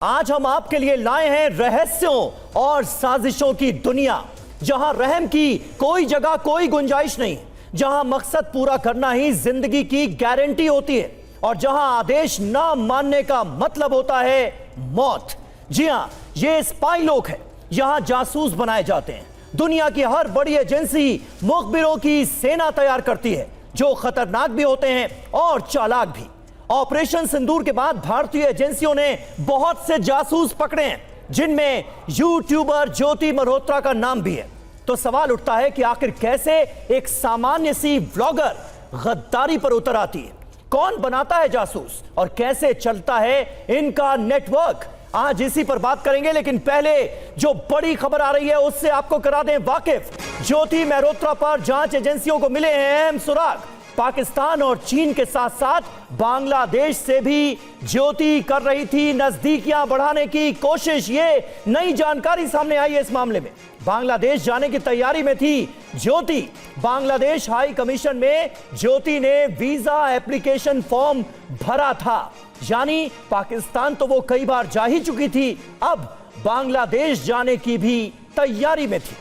आज हम आपके लिए लाए हैं रहस्यों और साजिशों की दुनिया, जहां रहम की कोई जगह कोई गुंजाइश नहीं, जहां मकसद पूरा करना ही जिंदगी की गारंटी होती है और जहां आदेश ना मानने का मतलब होता है मौत। जी हां, ये स्पाई लोग हैं, यहां जासूस बनाए जाते हैं। दुनिया की हर बड़ी एजेंसी मुखबिरों की सेना तैयार करती है, जो खतरनाक भी होते हैं और चालाक भी। ऑपरेशन सिंदूर के बाद भारतीय एजेंसियों ने बहुत से जासूस पकड़े हैं, जिनमें यूट्यूबर ज्योति मल्होत्रा का नाम भी है। तो सवाल उठता है कि आखिर कैसे एक सामान्य सी व्लॉगर गद्दारी पर उतर आती है? कौन बनाता है जासूस और कैसे चलता है इनका नेटवर्क? आज इसी पर बात करेंगे, लेकिन पहले जो बड़ी खबर आ रही है उससे आपको करा दें वाकिफ। ज्योति मल्होत्रा पर जांच एजेंसियों को मिले हैं अहम सुराग। पाकिस्तान और चीन के साथ साथ बांग्लादेश से भी ज्योति कर रही थी नजदीकियां बढ़ाने की कोशिश। ये नई जानकारी सामने आई है इस मामले में। बांग्लादेश जाने की तैयारी में थी ज्योति। बांग्लादेश हाई कमीशन में ज्योति ने वीजा एप्लीकेशन फॉर्म भरा था, यानी पाकिस्तान तो वो कई बार जा ही चुकी थी, अब बांग्लादेश जाने की भी तैयारी में थी।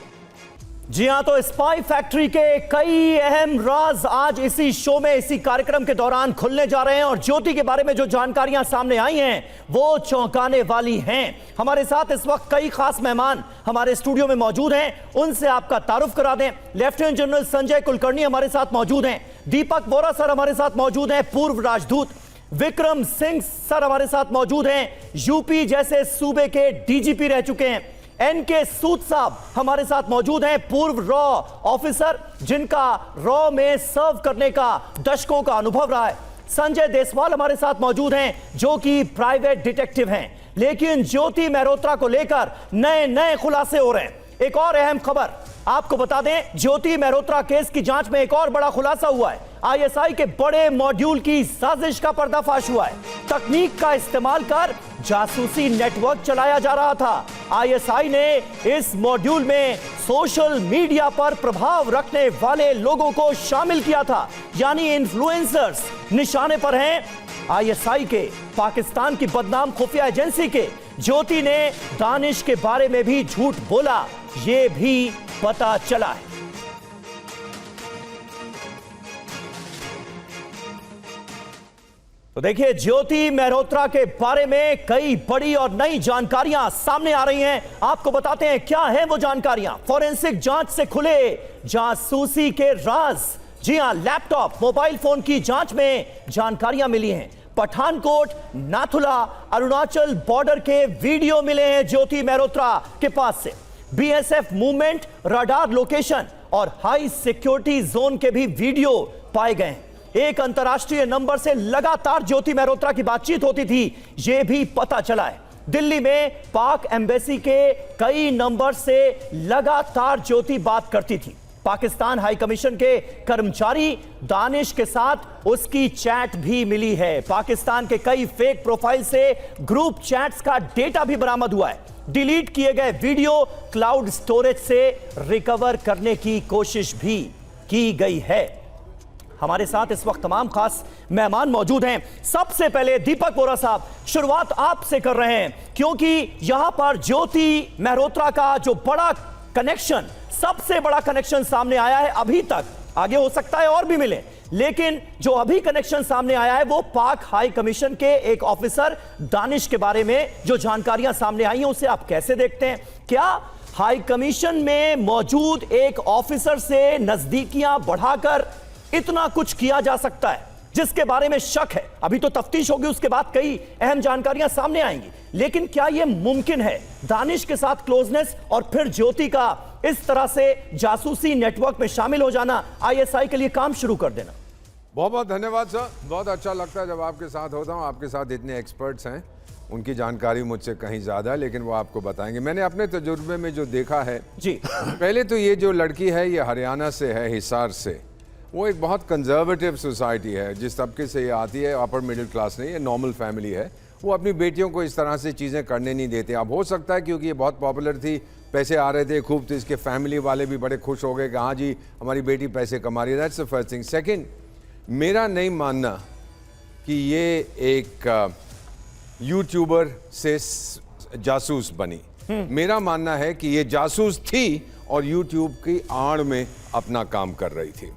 जी हां, तो स्पाई फैक्ट्री के कई अहम राज आज इसी शो में, इसी कार्यक्रम के दौरान खुलने जा रहे हैं और ज्योति के बारे में जो जानकारियां सामने आई हैं वो चौंकाने वाली हैं। हमारे साथ इस वक्त कई खास मेहमान हमारे स्टूडियो में मौजूद हैं, उनसे आपका तारुफ करा दें। लेफ्टिनेंट जनरल संजय कुलकर्णी हमारे साथ मौजूद हैं, दीपक बोरा सर हमारे साथ मौजूद हैं, पूर्व राजदूत। विक्रम सिंह सर हमारे साथ मौजूद हैं, यूपी जैसे सूबे के डीजीपी रह चुके हैं। एनके सूद साहब हमारे साथ मौजूद हैं, पूर्व रॉ ऑफिसर, जिनका रॉ में सर्व करने का दशकों का अनुभव रहा है। संजय देसवाल हमारे साथ मौजूद हैं, जो कि प्राइवेट डिटेक्टिव हैं। लेकिन ज्योति मल्होत्रा को लेकर नए नए खुलासे हो रहे हैं। एक और अहम खबर आपको बता दें, ज्योति मल्होत्रा केस की जांच में एक और बड़ा खुलासा हुआ है। आईएसआई के बड़े मॉड्यूल की साजिश का पर्दाफाश हुआ है। तकनीक का इस्तेमाल कर जासूसी नेटवर्क चलाया जा रहा था। आईएसआई ने इस मॉड्यूल में सोशल मीडिया पर प्रभाव रखने वाले लोगों को शामिल किया था, यानी इन्फ्लुएंसर्स निशाने पर हैं आईएसआई के, पाकिस्तान की बदनाम खुफिया एजेंसी के। ज्योति ने दानिश के बारे में भी झूठ बोला, यह भी पता चला है। तो देखिए, ज्योति मल्होत्रा के बारे में कई बड़ी और नई जानकारियां सामने आ रही हैं। आपको बताते हैं क्या है वो जानकारियां। फॉरेंसिक जांच से खुले जासूसी के राज। जी हां, लैपटॉप मोबाइल फोन की जांच में जानकारियां मिली हैं। पठानकोट, नाथुला, अरुणाचल बॉर्डर के वीडियो मिले हैं ज्योति मल्होत्रा के पास से। बीएसएफ मूवमेंट, रडार लोकेशन और हाई सिक्योरिटी जोन के भी वीडियो पाए गए हैं। एक अंतर्राष्ट्रीय नंबर से लगातार ज्योति मल्होत्रा की बातचीत होती थी, यह भी पता चला है। दिल्ली में पाक एम्बेसी के कई नंबर से लगातार ज्योति बात करती थी। पाकिस्तान हाई कमीशन के कर्मचारी दानिश के साथ उसकी चैट भी मिली है। पाकिस्तान के कई फेक प्रोफाइल से ग्रुप चैट्स का डेटा भी बरामद हुआ है। डिलीट किए गए वीडियो क्लाउड स्टोरेज से रिकवर करने की कोशिश भी की गई है। हमारे साथ इस वक्त तमाम खास मेहमान मौजूद हैं। सबसे पहले दीपक बोरा साहब, शुरुआत आपसे कर रहे हैं, क्योंकि यहां पर ज्योति मल्होत्रा का जो बड़ा कनेक्शन, सबसे बड़ा कनेक्शन सामने आया है अभी तक। आगे हो सकता है और भी मिले, लेकिन जो अभी कनेक्शन सामने आया है वो पाक हाई कमीशन के एक ऑफिसर दानिश के बारे में जो जानकारियां सामने आई हैं, उसे आप कैसे देखते हैं? क्या हाई कमीशन में मौजूद एक ऑफिसर से नजदीकियां बढ़ाकर इतना कुछ किया जा सकता है, जिसके बारे में शक है? अभी तो तफ्तीश होगी, उसके बाद कई अहम जानकारियां सामने आएंगी, लेकिन क्या यह मुमकिन है दानिश के साथ क्लोजनेस और फिर ज्योति का इस तरह से जासूसी नेटवर्क में शामिल हो जाना, आईएसआई के लिए काम शुरू कर देना? बहुत बहुत धन्यवाद सर। बहुत अच्छा लगता है जब आपके साथ होता हूं। आपके साथ इतने एक्सपर्ट्स हैं, उनकी जानकारी मुझसे कहीं ज़्यादा है, लेकिन वो आपको बताएंगे। मैंने अपने तजुर्बे में जो देखा है जी, पहले तो ये जो लड़की है ये हरियाणा से है, हिसार से। वो एक बहुत कंजर्वेटिव सोसाइटी है, जिस तबके से ये आती है, अपर मिडिल क्लास नहीं, ये नॉर्मल फैमिली है। वो अपनी बेटियों को इस तरह से चीज़ें करने नहीं देते। अब हो सकता है क्योंकि ये बहुत पॉपुलर थी, पैसे आ रहे थे खूब, तो इसके फैमिली वाले भी बड़े खुश हो गए कि हाँ जी हमारी बेटी पैसे कमा रही है। That's the first thing. Second, मेरा नहीं मानना कि ये एक यूट्यूबर से जासूस बनी। मेरा मानना है कि ये जासूस थी और यूट्यूब की आड़ में अपना काम कर रही थी।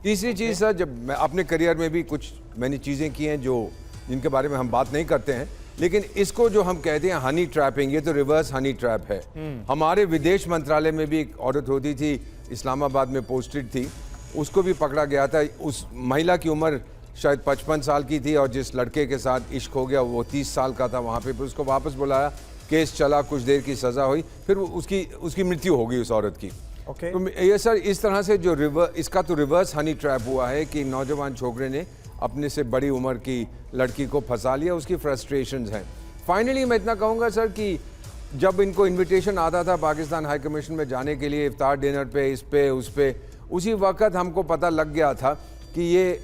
तीसरी चीज़ सर, जब मैं अपने करियर में भी कुछ मैंने चीज़ें की हैं जो जिनके बारे में हम बात नहीं करते हैं, लेकिन इसको जो हम कहते हैं हनी ट्रैपिंग, ये तो रिवर्स हनी ट्रैप है। हमारे विदेश मंत्रालय में भी एक औरत होती थी, इस्लामाबाद में पोस्टेड थी, उसको भी पकड़ा गया था। उस महिला की उम्र शायद 55 साल की थी और जिस लड़के के साथ इश्क हो गया वो 30 साल का था। वहाँ पे फिर उसको वापस बुलाया, केस चला, कुछ देर की सज़ा हुई, फिर उसकी मृत्यु हो गई उस औरत की। तो ये सर इस तरह से जो इसका तो रिवर्स हनी ट्रैप हुआ है कि नौजवान छोकरे ने अपने से बड़ी उम्र की लड़की को फंसा लिया, उसकी फ्रस्ट्रेशंस हैं। फाइनली मैं इतना कहूँगा सर कि जब इनको इनविटेशन आता था पाकिस्तान हाई कमीशन में जाने के लिए, इफ्तार डिनर पे, इस पे उस पे, उसी वक्त हमको पता लग गया था कि ये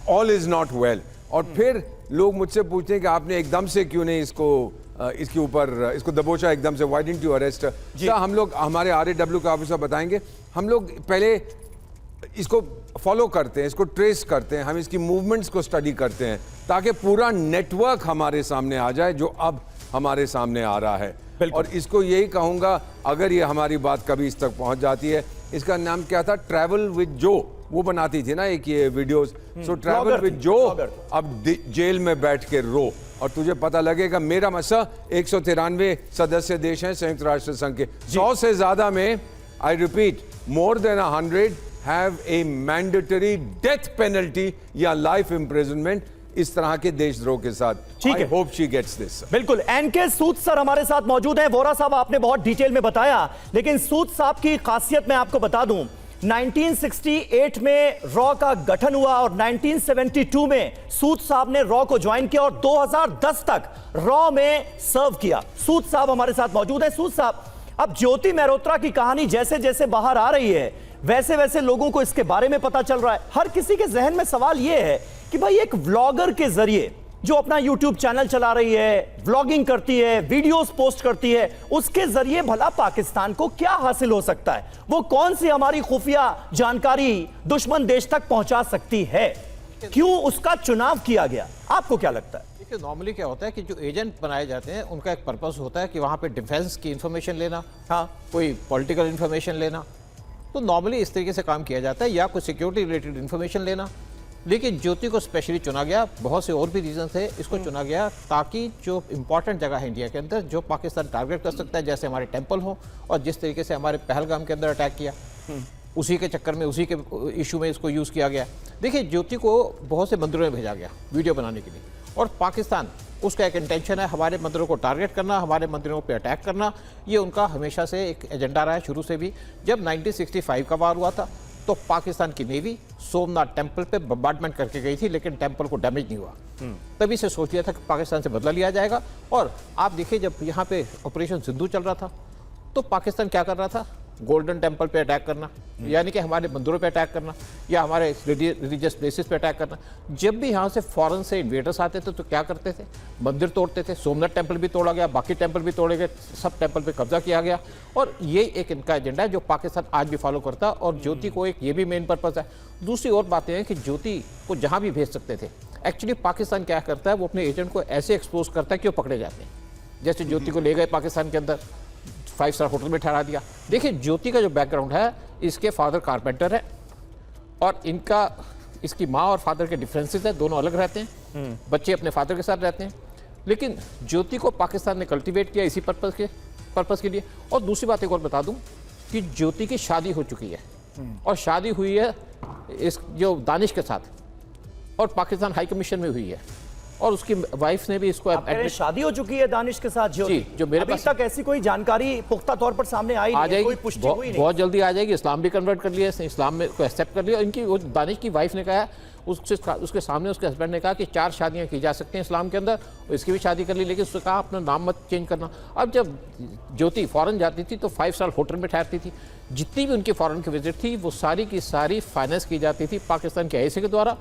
ऑल इज़ नॉट वेल। और फिर लोग मुझसे पूछते हैं कि आपने एकदम से क्यों नहीं इसके ऊपर इसको दबोचा एकदम से, व्हाई डिडंट यू अरेस्ट? हम लोग, हमारे RAW का ऑफिसर बताएंगे, हम लोग पहले इसको फॉलो करते हैं, इसको ट्रेस करते हैं, हम इसकी मूवमेंट्स को स्टडी करते हैं ताकि पूरा नेटवर्क हमारे सामने आ जाए जो अब हमारे सामने आ रहा है। और इसको यही कहूँगा, अगर ये हमारी बात कभी इस तक पहुँच जाती है, इसका नाम क्या था, ट्रैवल विद जो, वो बनाती थी ना एक ये वीडियोस, सो ट्रैवल विद जो अब जेल में बैठ के रो, और तुझे पता लगेगा। मेरा मसा 193 सदस्य देश हैं संयुक्त राष्ट्र संघ के, 100 से ज्यादा में, I repeat, more than 100 have a mandatory death penalty या लाइफ इम्प्रिजनमेंट इस तरह के देशद्रोह के साथ। ठीक है, होप शी गेट्स दिस। बिल्कुल। एनके सूद सर हमारे साथ मौजूद हैं। वोरा साहब आपने बहुत डिटेल में बताया, लेकिन सूद साहब की खासियत मैं आपको बता दूं, 1968 में रॉ का गठन हुआ और 1972 में सूद साहब ने रॉ को ज्वाइन किया और 2010 तक रॉ में सर्व किया। सूद साहब हमारे साथ मौजूद हैं। सूद साहब, अब ज्योति मेहरोत्रा की कहानी जैसे जैसे बाहर आ रही है, वैसे वैसे लोगों को इसके बारे में पता चल रहा है। हर किसी के जहन में सवाल यह है कि भाई एक व्लॉगर के जरिए जो अपना यूट्यूब चैनल चला रही है, व्लॉगिंग करती है, वीडियोस पोस्ट करती है, उसके जरिए भला पाकिस्तान को क्या हासिल हो सकता है? वो कौन सी हमारी खुफिया जानकारी दुश्मन देश तक पहुंचा सकती है? क्यों उसका चुनाव किया गया? आपको क्या लगता है? देखिए, नॉर्मली क्या होता है कि जो एजेंट बनाए जाते हैं उनका एक पर्पस होता है कि वहाँ पे डिफेंस की इंफॉर्मेशन लेना, हाँ, कोई पॉलिटिकल इंफॉर्मेशन लेना, तो नॉर्मली इस तरीके से काम किया जाता है, या कोई सिक्योरिटी रिलेटेड इंफॉर्मेशन लेना। लेकिन ज्योति को स्पेशली चुना गया, बहुत से और भी रीजन थे, इसको चुना गया ताकि जो इंपॉर्टेंट जगह है इंडिया के अंदर जो पाकिस्तान टारगेट कर सकता है, जैसे हमारे टेंपल हो, और जिस तरीके से हमारे पहलगाम के अंदर अटैक किया, उसी के चक्कर में, उसी के इशू में इसको यूज़ किया गया। देखिए, ज्योति को बहुत से मंदिरों में भेजा गया वीडियो बनाने के लिए, और पाकिस्तान, उसका एक इंटेंशन है हमारे मंदिरों को टारगेट करना, हमारे मंदिरों पे अटैक करना। ये उनका हमेशा से एक एजेंडा रहा है शुरू से भी। जब 1965 का वार हुआ था तो पाकिस्तान की नेवी सोमनाथ टेंपल पे बम्बार्डमेंट करके गई थी, लेकिन टेंपल को डैमेज नहीं हुआ। तभी से सोच लिया था कि पाकिस्तान से बदला लिया जाएगा। और आप देखिए, जब यहाँ पे ऑपरेशन सिंधु चल रहा था तो पाकिस्तान क्या कर रहा था, गोल्डन टेंपल पे अटैक करना, यानी कि हमारे मंदिरों पे अटैक करना, या हमारे रिलीजियस प्लेसेस पे अटैक करना। जब भी यहाँ से फॉरेन से इन्वेडर्स आते थे तो क्या करते थे, मंदिर तोड़ते थे। सोमनाथ टेंपल भी तोड़ा गया, बाकी टेंपल भी तोड़े गए, सब टेंपल पे कब्जा किया गया। और ये एक इनका एजेंडा है जो पाकिस्तान आज भी फॉलो करता है, और ज्योति को एक ये भी मेन पर्पज़ है। दूसरी और बातें हैं कि ज्योति को जहाँ भी भेज सकते थे, एक्चुअली पाकिस्तान क्या करता है, वो अपने एजेंट को ऐसे एक्सपोज करता है कि वो पकड़े जाते हैं। जैसे ज्योति को ले गए पाकिस्तान के अंदर, 5 स्टार होटल में ठहरा दिया। देखिए, ज्योति का जो बैकग्राउंड है, इसके फादर कारपेंटर है, और इसकी माँ और फादर के डिफरेंसेस है, दोनों अलग रहते हैं। बच्चे अपने फादर के साथ रहते हैं, लेकिन ज्योति को पाकिस्तान ने कल्टीवेट किया इसी पर्पस के लिए। और दूसरी बात एक और बता दूं कि ज्योति की शादी हो चुकी है, और शादी हुई है इस जो दानिश के साथ, और पाकिस्तान हाई कमीशन में हुई है, और उसकी वाइफ ने भी इसको शादी हो चुकी है दानिश के साथ। जी, जो मेरे पास तक ऐसी कोई जानकारी पुख्ता तौर पर सामने आई आ नहीं, जाएगी, कोई पुष्टि हुई नहीं। बहुत जल्दी आ जाएगी। इस्लाम भी कन्वर्ट कर लिया, इस्लाम में को एक्सेप्ट कर लिया। इनकी वो दानिश की वाइफ ने कहा, उसके सामने उसके हस्बैंड ने कहा कि 4 शादियां की जा सकती हैं इस्लाम के अंदर, और इसकी भी शादी कर ली, लेकिन उसने कहा अपना नाम मत चेंज करना। अब जब ज्योति फॉरेन जाती थी तो 5 स्टार होटल में ठहरती थी। जितनी भी उनकी फॉरेन की विजिट थी वो सारी की सारी फाइनेंस की जाती थी पाकिस्तान के आईसी के द्वारा।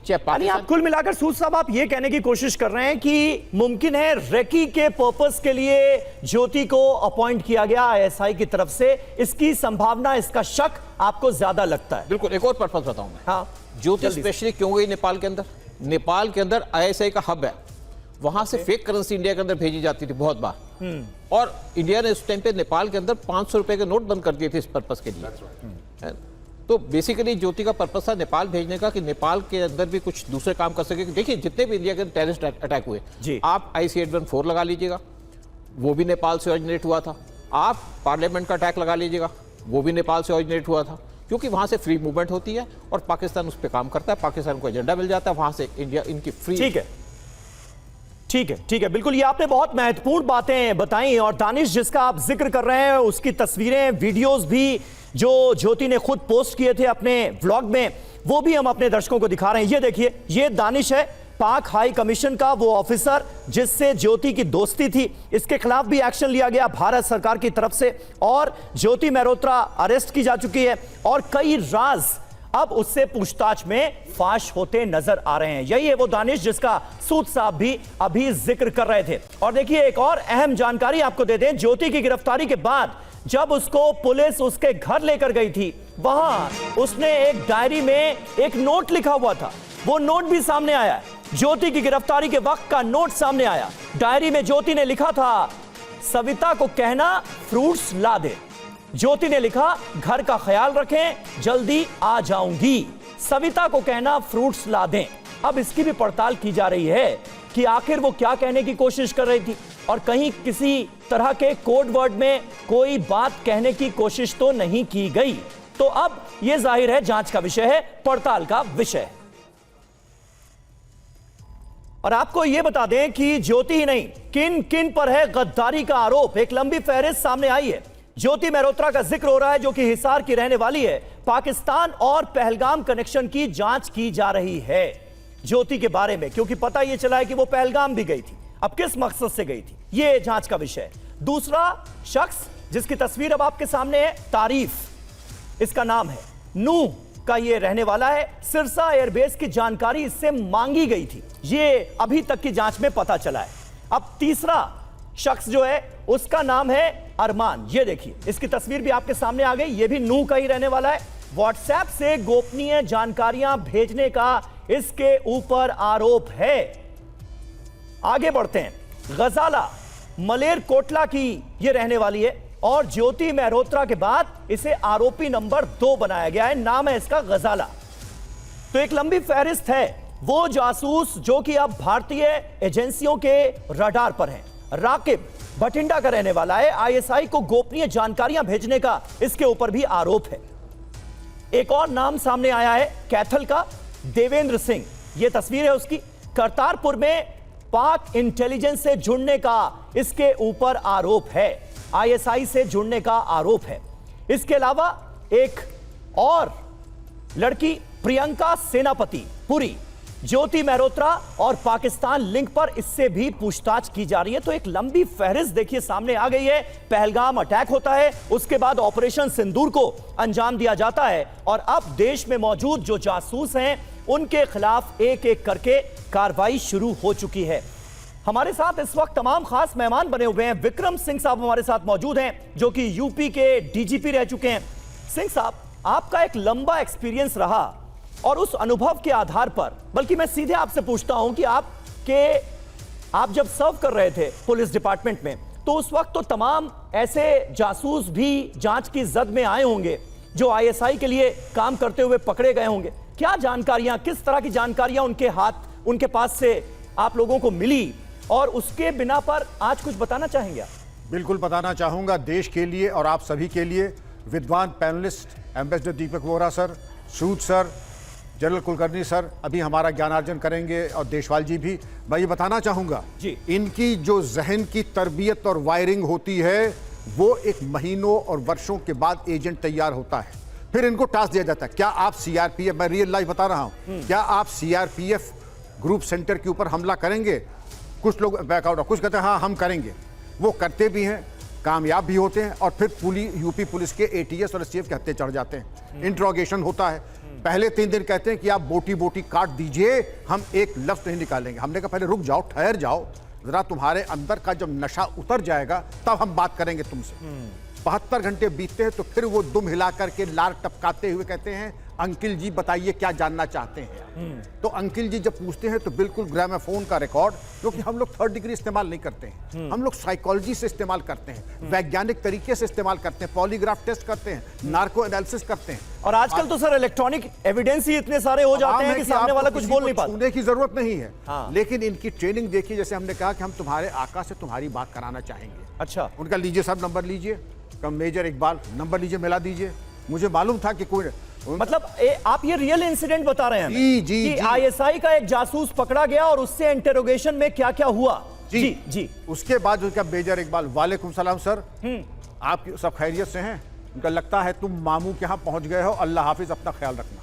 यानी आप कुल मिलाकर सूद साहब आप ये कहने की कोशिश कर रहे हैं कि मुमकिन है रेकी के पर्पस के लिए ज्योति को अपॉइंट किया गया आईएसआई की तरफ से, इसकी संभावना, इसका शक आपको ज्यादा लगता है? बिल्कुल। एक और पर्पस बताऊं मैं। हाँ, ज्योति स्पेशली क्यों गई नेपाल के अंदर? नेपाल के अंदर आईएसआई का हब है, वहां से फेक करेंसी इंडिया के अंदर भेजी जाती थी बहुत बार, और इंडिया ने उस टाइम पे नेपाल के अंदर 500 रुपए के नोट बंद कर दिए थे इस पर्पस के लिए। तो बेसिकली ज्योति का पर्पस था नेपाल भेजने का, कि नेपाल के अंदर भी कुछ दूसरे काम कर सके। देखिए जितने भी इंडिया के टेररिस्ट अटैक हुए, आप IC-814 लगा लीजिएगा, वो भी नेपाल से ओरिजिनेट हुआ था। आप पार्लियामेंट का अटैक लगा लीजिएगा, वो भी नेपाल से ओरिजिनेट हुआ था, क्योंकि वहां से फ्री मूवमेंट होती है और पाकिस्तान उस पर काम करता है, पाकिस्तान को एजेंडा मिल जाता है, वहां से इंडिया इनकी फ्री। ठीक है, ठीक है, ठीक है, बिल्कुल। ये आपने बहुत महत्वपूर्ण बातें बताई, और दानिश जिसका आप जिक्र कर रहे हैं उसकी तस्वीरें, वीडियोस भी जो ज्योति ने खुद पोस्ट किए थे अपने व्लॉग में, वो भी हम अपने दर्शकों को दिखा रहे हैं। ये देखिए, ये दानिश है, पाक हाई कमीशन का वो ऑफिसर जिससे ज्योति की दोस्ती थी। इसके खिलाफ भी एक्शन लिया गया भारत सरकार की तरफ से, और ज्योति मेहरोत्रा अरेस्ट की जा चुकी है, और कई राज अब उससे पूछताछ में फाश होते नजर आ रहे हैं। यही है वो दानिश जिसका सूद साहब भी अभी जिक्र कर रहे थे। और देखिए, एक और अहम जानकारी आपको दे दें, ज्योति की गिरफ्तारी के बाद जब उसको पुलिस उसके घर लेकर गई थी, वहां उसने एक डायरी में एक नोट लिखा हुआ था, वो नोट भी सामने आया। ज्योति की गिरफ्तारी के वक्त का नोट सामने आया। डायरी में ज्योति ने लिखा था, सविता को कहना फ्रूट्स ला दे। ज्योति ने लिखा, घर का ख्याल रखें, जल्दी आ जाऊंगी। सविता को कहना फ्रूट्स ला दें। अब इसकी भी पड़ताल की जा रही है कि आखिर वो क्या कहने की कोशिश कर रही थी, और कहीं किसी तरह के कोड वर्ड में कोई बात कहने की कोशिश तो नहीं की गई। तो अब यह जाहिर है जांच का विषय है, पड़ताल का विषय है। और आपको यह बता दें कि ज्योति ही नहीं, किन किन पर है गद्दारी का आरोप। एक लंबी फहरिस्त सामने आई है। ज्योति मेहरोत्रा का जिक्र हो रहा है, जो कि हिसार की रहने वाली है। पाकिस्तान और पहलगाम कनेक्शन की जांच की जा रही है ज्योति के बारे में, क्योंकि पता यह चला है कि वो पहलगाम भी गई थी। अब किस मकसद से गई थी, यह जांच का विषय है। दूसरा शख्स जिसकी तस्वीर अब आपके सामने है, तारीफ इसका नाम है, नूह का ये रहने वाला है। सिरसा एयरबेस की जानकारी इससे मांगी गई थी, ये अभी तक की जांच में पता चला है। अब तीसरा शख्स जो है उसका नाम है अरमान। ये देखिए, इसकी तस्वीर भी आपके सामने आ गई, ये भी नूह का ही रहने वाला है। व्हाट्सएप से गोपनीय जानकारियां भेजने का इसके ऊपर आरोप है। आगे बढ़ते हैं, गजाला मलेर कोटला की ये रहने वाली है, और ज्योति मेहरोत्रा के बाद इसे आरोपी नंबर 2 बनाया गया है। नाम है इसका गजाला। तो एक लंबी फहरिस्त है। वो जासूस जो कि अब भारतीय एजेंसियों के रडार पर हैं। राकिब बठिंडा का रहने वाला है। ISI को गोपनीय जानकारियां भेजने का इसके ऊपर भी आरोप है। एक और नाम सामने आया है, कैथल का देवेंद्र सिंह। यह तस्वीर है उसकी। करतारपुर में पाक इंटेलिजेंस से जुड़ने का इसके ऊपर आरोप है। ISI से जुड़ने का आरोप है। इसके अलावा एक और लड़की प्रियंका सेनापति पुरी, ज्योति मेहरोत्रा और पाकिस्तान लिंक पर इससे भी पूछताछ की जा रही है। तो एक लंबी फहरिस्त देखिए सामने आ गई है। पहलगाम अटैक होता है, उसके बाद ऑपरेशन सिंदूर को अंजाम दिया जाता है, और अब देश में मौजूद जो जासूस हैं उनके खिलाफ एक एक करके कार्रवाई शुरू हो चुकी है। हमारे साथ इस वक्त तमाम खास मेहमान बने हुए हैं। विक्रम सिंह साहब हमारे साथ मौजूद हैं, जो कि यूपी के DGP रह चुके हैं। सिंह साहब, आपका एक लंबा एक्सपीरियंस रहा, और उस अनुभव के आधार पर, बल्कि मैं सीधे आपसे पूछता हूं कि आप जब सर्व कर रहे थे पुलिस डिपार्टमेंट में, तो उस वक्त तो तमाम ऐसे जासूस भी जांच की जद में आए होंगे जो ISI के लिए काम करते हुए पकड़े गए होंगे। क्या जानकारियां, किस तरह की जानकारियां उनके पास से आप लोगों को मिली, और उसके बिना पर आज कुछ बताना चाहेंगे आप? बिल्कुल बताना चाहूँगा, देश के लिए और आप सभी के लिए। विद्वान पैनलिस्ट एम्बेसडर दीपक वोरा सर, सूद सर, जनरल कुलकर्णी सर अभी हमारा ज्ञानार्जन करेंगे, और देशवाल जी भी। मैं ये बताना चाहूँगा, इनकी जो जहन की तरबियत और वायरिंग होती है, वो एक महीनों और वर्षों के बाद एजेंट तैयार होता है। फिर इनको टास्क दिया जाता है, क्या आप CRPF, मैं रियल लाइफ बता रहा हूँ, क्या आप CRPF ग्रुप सेंटर के ऊपर हमला करेंगे? कुछ लोग बैकआउट, कुछ कहते हैं हाँ हम करेंगे। वो करते भी हैं, कामयाब भी होते हैं, और फिर यूपी पुलिस के ATS और STF के हत्थे चढ़ जाते हैं। इंट्रोगेशन होता है, पहले 3 दिन कहते हैं कि आप बोटी बोटी काट दीजिए, हम एक लफ्ज नहीं निकालेंगे। हमने कहा पहले रुक जाओ, ठहर जाओ जरा, तुम्हारे अंदर का जब नशा उतर जाएगा तब हम बात करेंगे तुमसे। 72 घंटे बीतते हैं तो फिर वो दुम हिला करके लार टपकाते हुए कहते हैं अंकिल जी बताइए क्या जानना चाहते हैं आप? तो अंकिल जी जब पूछते हैं तो बिल्कुल ग्रामोफोन का रिकॉर्ड, क्योंकि हम लोग थर्ड डिग्री इस्तेमाल नहीं करते हैं, हम लोग साइकोलॉजी से इस्तेमाल करते हैं, वैज्ञानिक तरीके से इस्तेमाल करते हैं, पॉलीग्राफ टेस्ट करते हैं, नार्को एनालिसिस करते हैं। और आजकल तो सर इलेक्ट्रॉनिक एविडेंस ही इतने सारे हो जाते हैं कि सामने वाला कुछ बोल नहीं पाता। छूने की जरूरत नहीं है। हाँ। लेकिन इनकी ट्रेनिंग देखिए, जैसे हमने कहा कि हम तुम्हारे आका से तुम्हारी बात कराना चाहेंगे। अच्छा, उनका लीजिए साहब नंबर लीजिए, कम मेजर इकबाल नंबर लीजिए, मिला दीजिए। मुझे मालूम था कि कोई मतलब आप ये रियल इंसिडेंट बता रहे हैं हमें जी, जी, कि जी। आईएसआई का एक जासूस पकड़ा गया और उससे इंटरोगेशन में क्या क्या हुआ। जी जी। उसके बाद उनका मेजर इकबाल, वालेकुम सलाम सर, आप सब खैरियत से हैं? उनका लगता है तुम मामू के यहाँ पहुंच गए हो, अल्लाह हाफिज, अपना ख्याल रखना।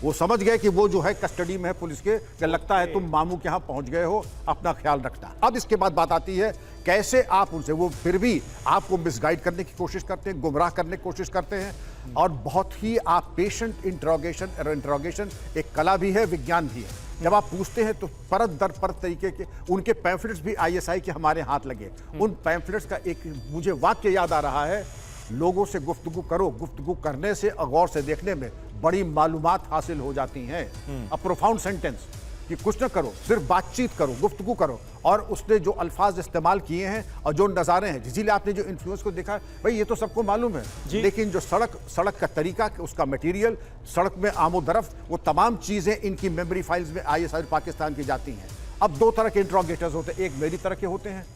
वो समझ गए कि वो जो है कस्टडी में है पुलिस के, कि लगता है तुम मामू के यहाँ पहुंच गए हो, अपना ख्याल रखना। अब इसके बाद बात आती है कैसे आप उनसे, वो फिर भी आपको मिसगाइड करने की कोशिश करते हैं, गुमराह करने की कोशिश करते हैं, और बहुत ही आप पेशेंट इंट्रोगेशन एक कला भी है, विज्ञान भी है। जब आप पूछते हैं तो परत दर परत तरीके के उनके पैम्फलेट्स भी आईएसआई के हमारे हाथ लगे। उन पैम्फलेट्स का एक मुझे वाक्य याद आ रहा है, लोगों से गुफ्तगू करो, गुफ्तगू करने से और गौर से देखने में बड़ी मालूमात हासिल हो जाती हैं। अ प्रोफाउंड सेंटेंस कि कुछ न करो, सिर्फ बातचीत करो, गुफ्तगू करो। और उसने जो अल्फाज इस्तेमाल किए हैं और जो नज़ारे हैं, इसीलिए आपने जो इन्फ्लुएंस को देखा, भाई ये तो सबको मालूम है, लेकिन जो सड़क का तरीका, उसका मटेरियल, सड़क में आमोदरफ, वो तमाम चीज़ें इनकी मेमोरी फाइल्स में आईएसआई पाकिस्तान की जाती हैं। अब दो तरह के इंट्रोगेटर्स होते हैं, एक मेरी तरह के होते हैं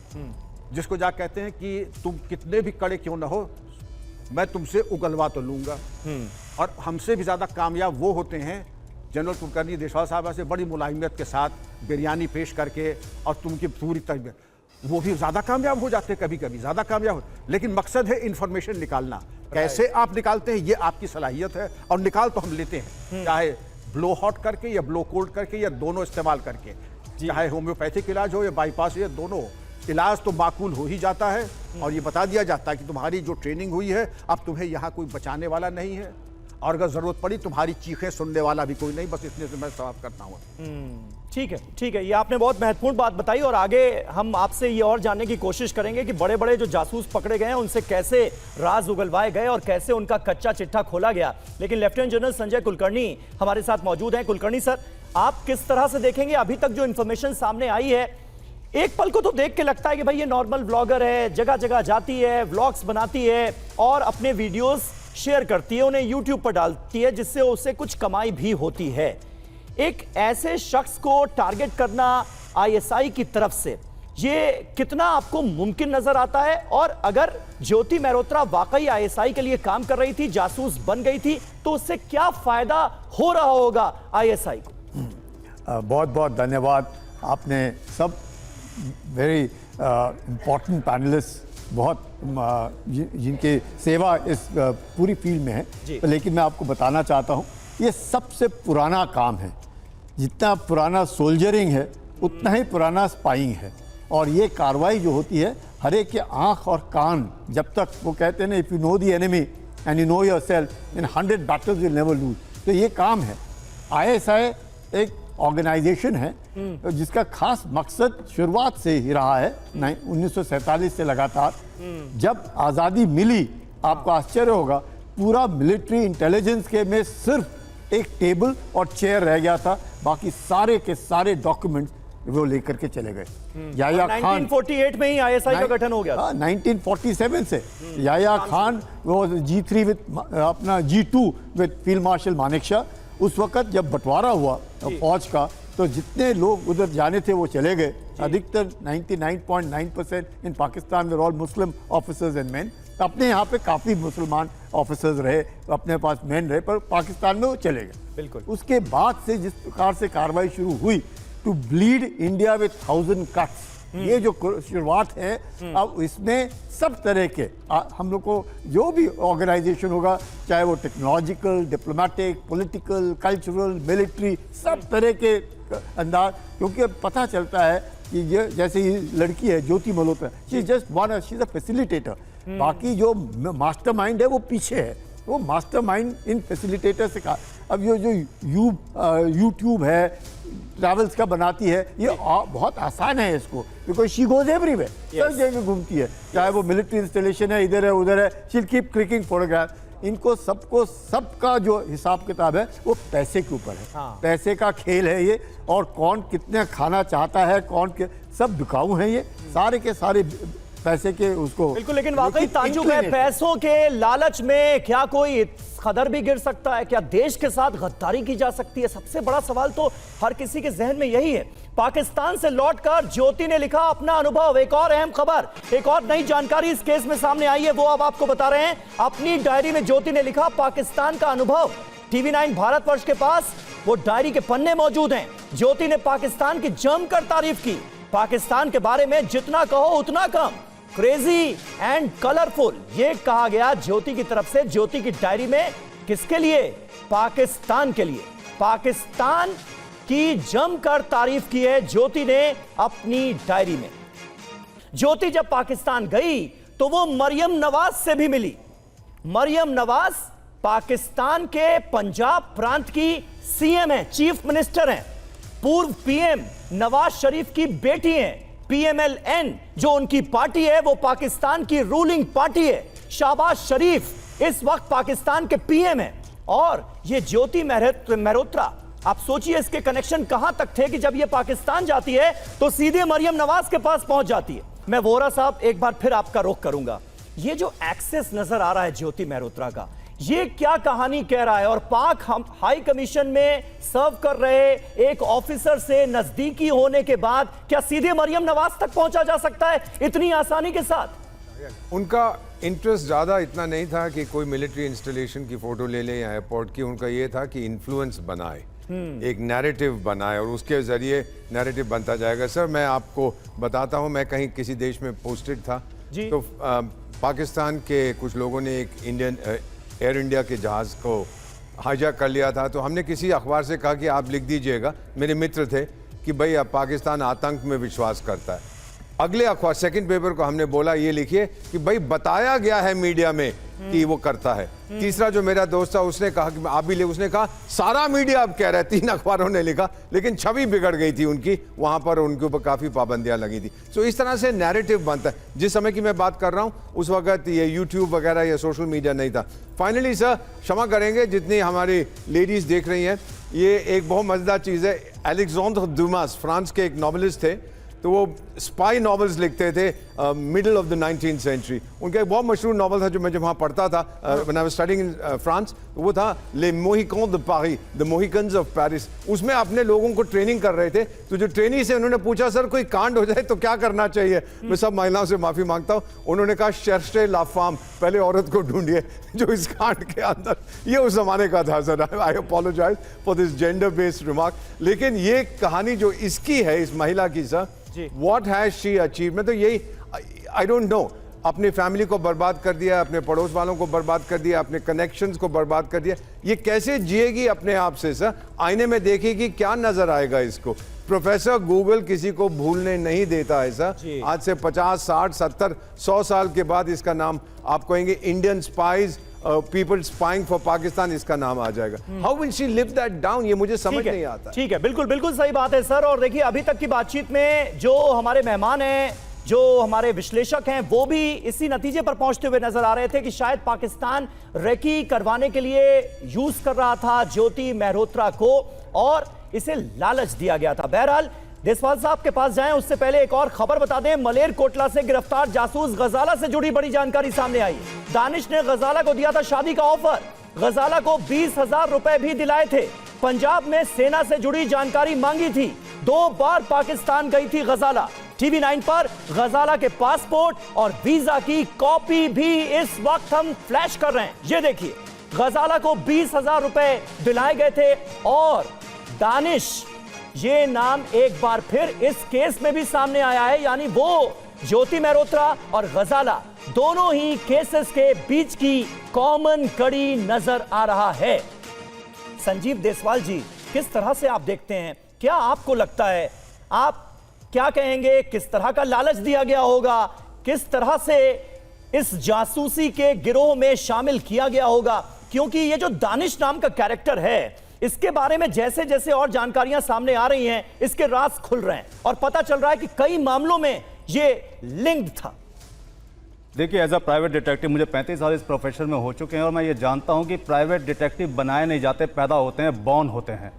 जिसको जा कहते हैं कि तुम कितने भी कड़े क्यों ना हो, मैं तुमसे उगलवा तो लूंगा। और हमसे भी ज़्यादा कामयाब वो होते हैं, जनरल कुलकर्णी देशवाल साहब ऐसे बड़ी मुलायमियत के साथ बिरयानी पेश करके और तुमकी पूरी तरह, वो भी ज़्यादा कामयाब हो जाते हैं, कभी कभी ज़्यादा कामयाब हो। लेकिन मकसद है इन्फॉर्मेशन निकालना। कैसे आप निकालते हैं ये आपकी सलाहियत है, और निकाल तो हम लेते हैं, चाहे ब्लो हॉट करके या ब्लो कोल्ड करके या दोनों इस्तेमाल करके, चाहे होम्योपैथिक इलाज हो या बाईपास हो या दोनों, इलाज तो माकूल हो ही जाता है। और ये बता दिया जाता है कि तुम्हारी जो ट्रेनिंग हुई है, अब तुम्हें यहाँ कोई बचाने वाला नहीं है, और अगर जरूरत पड़ी तुम्हारी चीखें सुनने वाला भी कोई नहीं। बस इतने से मैं समाप्त करता हूँ। ठीक है, ठीक है, ये आपने बहुत महत्वपूर्ण बात बताई, और आगे हम आपसे ये और जानने की कोशिश करेंगे कि बड़े बड़े जो जासूस पकड़े गए हैं उनसे कैसे राज उगलवाए गए और कैसे उनका कच्चा चिट्ठा खोला गया। लेकिन लेफ्टिनेंट जनरल संजय कुलकर्णी हमारे साथ मौजूद हैं। कुलकर्णी सर, आप किस तरह से देखेंगे अभी तक जो इंफॉर्मेशन सामने आई है? एक पल को तो देख के लगता है कि भाई ये नॉर्मल व्लॉगर है, जगह जगह जाती है, व्लॉग्स बनाती है और अपने वीडियोस शेयर करती है, उन्हें यूट्यूब पर डालती है, जिससे उसे कुछ कमाई भी होती है। एक ऐसे शख्स को टारगेट करना आईएसआई की तरफ से, ये कितना आपको मुमकिन नजर आता है? और अगर ज्योति मेहरोत्रा वाकई आईएसआई के लिए काम कर रही थी, जासूस बन गई थी, तो उससे क्या फायदा हो रहा होगा आईएसआई को? बहुत बहुत धन्यवाद। आपने सब वेरी इम्पोर्टेंट पैनलिस्ट, बहुत जिनके सेवा इस पूरी फील्ड में है, लेकिन मैं आपको बताना चाहता हूँ ये सबसे पुराना काम है। जितना पुराना सोल्जरिंग है उतना ही पुराना स्पाइंग है। और ये कार्रवाई जो होती है, हर एक के आँख और कान, जब तक वो कहते हैं ना, if you know the enemy and you know yourself in 100 battles will never lose, तो ये काम है। आईएसआई एक ऑर्गेनाइजेशन है जिसका खास मकसद शुरुआत से ही रहा है 1947 से लगातार। जब आज़ादी मिली, आपको आश्चर्य होगा, पूरा मिलिट्री इंटेलिजेंस के में सिर्फ एक टेबल और चेयर रह गया था, बाकी सारे के सारे डॉक्यूमेंट्स वो लेकर के चले गए। याया खान 1948 में ही आईएसआई का गठन हो गया था। 1947 से याया खान वो G3 विद अपना G2 with field marshal Manekshaw. उस वक्त जब बंटवारा हुआ फौज का, तो जितने लोग उधर जाने थे वो चले गए। अधिकतर 99.9% इन पाकिस्तान में all Muslim officers and man. अपने यहाँ पे काफ़ी मुसलमान ऑफिसर्स रहे, अपने पास मैन रहे, पर पाकिस्तान में वो चले गए। बिल्कुल। उसके बाद से जिस प्रकार से कार्रवाई शुरू हुई to bleed India with 1000 cuts, ये जो शुरुआत है, अब इसमें सब तरह के हम लोग को जो भी ऑर्गेनाइजेशन होगा, चाहे वो technological, diplomatic, political, cultural, military, सब तरह के अंदाज, क्योंकि पता चलता है कि ये जैसे ये लड़की है Jyoti Malhotra, she is just one, she is a facilitator. बाकी जो मास्टरमाइंड है वो पीछे है, वो मास्टरमाइंड इन फैसिलिटेटर से कहा। अब ये जो यूट्यूब है, ट्रैवल्स का बनाती है, ये बहुत आसान है इसको, बिकॉज शी गोज एवरीवेयर, सब जगह घूमती है, चाहे वो मिलिट्री इंस्टॉलेशन है, इधर है उधर है, she will keep clicking photograph. इनको सबको सबका जो हिसाब किताब है वो पैसे के ऊपर है। पैसे का खेल है ये, और कौन कितने खाना चाहता है, कौन के सब बिकाऊ हैं ये सारे के सारे पैसे के उसको। बिल्कुल, लेकिन वाकई ताज्जुब है, पैसों के लालच में क्या कोई कदर भी गिर सकता है? क्या देश के साथ गद्दारी की जा सकती है? सबसे बड़ा सवाल तो हर किसी के जहन में यही है। पाकिस्तान से लौटकर ज्योति ने लिखा अपना अनुभव। एक और अहम खबर, एक और नई जानकारी इस केस में सामने आई है, वो अब आपको बता रहे हैं। अपनी डायरी में ज्योति ने लिखा पाकिस्तान का अनुभव। TV9 भारतवर्ष के पास वो डायरी के पन्ने मौजूद हैं। ज्योति ने पाकिस्तान की जमकर तारीफ की। पाकिस्तान के बारे में जितना कहो उतना कम। क्रेजी एंड कलरफुल, ये कहा गया ज्योति की तरफ से ज्योति की डायरी में। किसके लिए? पाकिस्तान के लिए। पाकिस्तान की जमकर तारीफ की है ज्योति ने अपनी डायरी में। ज्योति जब पाकिस्तान गई तो वो मरियम नवाज से भी मिली। मरियम नवाज पाकिस्तान के पंजाब प्रांत की CM हैं, चीफ मिनिस्टर हैं। पूर्व PM नवाज शरीफ की बेटी हैं। PMLN जो उनकी पार्टी है वो पाकिस्तान की रूलिंग पार्टी है। शहबाज शरीफ इस वक्त पाकिस्तान के PM हैं। और ये ज्योति मेहरोत्रा, आप सोचिए इसके कनेक्शन कहां तक थे कि जब ये पाकिस्तान जाती है तो सीधे मरियम नवाज के पास पहुंच जाती है। मैं वोरा साहब एक बार फिर आपका रुख करूंगा। ये जो एक्सेस नजर आ रहा है ज्योति मेहरोत्रा का, ये क्या कहानी कह रहा है? और पाक हाई कमीशन में सर्व कर रहे एक ऑफिसर से नजदीकी होने के बाद क्या सीधे मरियम नवाज तक पहुंचा जा सकता है इतनी आसानी के साथ? उनका इंटरेस्ट ज़्यादा इतना नहीं था कि कोई मिलिट्री इंस्टॉलेशन की फ़ोटो ले ले या एयरपोर्ट की। उनका ये था कि इन्फ्लुएंस बनाए, एक नैरेटिव बनाए और उसके ज़रिए नैरेटिव बनता जाएगा। सर मैं आपको बताता हूँ, मैं कहीं किसी देश में पोस्टेड था जी। तो पाकिस्तान के कुछ लोगों ने एक एयर इंडिया के जहाज़ को हाईजैक कर लिया था। तो हमने किसी अखबार से कहा कि आप लिख दीजिएगा, मेरे मित्र थे, कि भाई अब पाकिस्तान आतंक में विश्वास करता है। अगले अखबार सेकंड पेपर को हमने बोला ये लिखिए कि भाई बताया गया है मीडिया में कि वो करता है। तीसरा जो मेरा दोस्त था उसने कहा कि आप भी ले, उसने कहा सारा मीडिया अब कह रहा है। 3 अखबारों ने लिखा, लेकिन छवि बिगड़ गई थी उनकी, वहां पर उनके ऊपर काफ़ी पाबंदियां लगी थी। सो इस तरह से नैरेटिव बनता है। जिस समय की मैं बात कर रहा हूं उस वक्त ये यूट्यूब वगैरह या सोशल मीडिया नहीं था। फाइनली सर क्षमा करेंगे जितनी हमारी लेडीज देख रही हैं, ये एक बहुत मज़ेदार चीज़ है। अलेक्जेंडर दुमास फ्रांस के एक नॉवलिस्ट थे, तो वो स्पाई नॉवेल्स लिखते थे middle of the 19th century. उनका एक बहुत मशहूर नॉवल था जो मैं जब वहाँ पढ़ता था when I was studying in France, वो था ले मोहिकन द पारी, द मोहिकन्स ऑफ पेरिस। उसमें अपने लोगों को ट्रेनिंग कर रहे थे। तो जो ट्रेनी से उन्होंने पूछा सर कोई कांड हो जाए तो क्या करना चाहिए? मैं सब महिलाओं से माफ़ी मांगता हूँ। उन्होंने कहा शर्शे लाफाम, पहले औरत को ढूंढिए जो इस कांड के अंदर। ये उस जमाने का था sir. I apologise for this gender based remark. लेकिन ये कहानी जो इसकी है इस महिला की sir, What has she achieved? मैं तो यही I don't know, अपनी फैमिली को बर्बाद कर दिया, अपने पड़ोस वालों को बर्बाद कर दिया, अपने कनेक्शंस को बर्बाद कर दिया। ये कैसे जिएगी अपने आप से सर? आईने में देखेगी, क्या नजर आएगा इसको? प्रोफेसर गूगल किसी को भूलने नहीं देता है सर। आज से 50, 60, 70, 100 साल के बाद इसका नाम आप कहेंगे Indian spies, people spying for Pakistan, इसका नाम आ जाएगा। How will she live that down? ये मुझे समझ नहीं आता। ठीक है, बिल्कुल बिल्कुल सही बात है सर। और देखिए अभी तक की बातचीत में जो हमारे मेहमान हैं, जो हमारे विश्लेषक हैं, वो भी इसी नतीजे पर पहुंचते हुए नजर आ रहे थे कि शायद पाकिस्तान रेकी करवाने के लिए यूज कर रहा था ज्योति मेहरोत्रा को और इसे लालच दिया गया था। बहरहाल देसवाल साहब के पास जाएं उससे पहले एक और खबर बता दें। मलेरकोटला से गिरफ्तार जासूस गजाला से जुड़ी बड़ी जानकारी सामने आई। दानिश ने गजाला को दिया था शादी का ऑफर। गजाला को 20,000 रुपए भी दिलाए थे। पंजाब में सेना से जुड़ी जानकारी मांगी थी। 2 बार पाकिस्तान गई थी गजाला। TV9 पर गजाला के पासपोर्ट और वीजा की कॉपी भी इस वक्त हम फ्लैश कर रहे हैं। ये देखिए, गजाला को 20,000 रुपए दिलाए गए थे और दानिश, ये नाम एक बार फिर इस केस में भी सामने आया है। यानी वो ज्योति मेहरोत्रा और गजाला दोनों ही केसेस के बीच की कॉमन कड़ी नजर आ रहा है। संजीव देसवाल जी, किस तरह से आप देखते हैं? क्या आपको लगता है, आप क्या कहेंगे, किस तरह का लालच दिया गया होगा? किस तरह से इस जासूसी के गिरोह में शामिल किया गया होगा? क्योंकि ये जो दानिश नाम का कैरेक्टर है, इसके बारे में जैसे जैसे और जानकारियां सामने आ रही हैं, इसके राज खुल रहे हैं और पता चल रहा है कि कई मामलों में ये लिंक्ड था। देखिए, एज अ प्राइवेट डिटेक्टिव मुझे 35 साल इस प्रोफेशन में हो चुके हैं और मैं ये जानता हूँ कि प्राइवेट डिटेक्टिव बनाए नहीं जाते, पैदा होते हैं, बॉर्न होते हैं।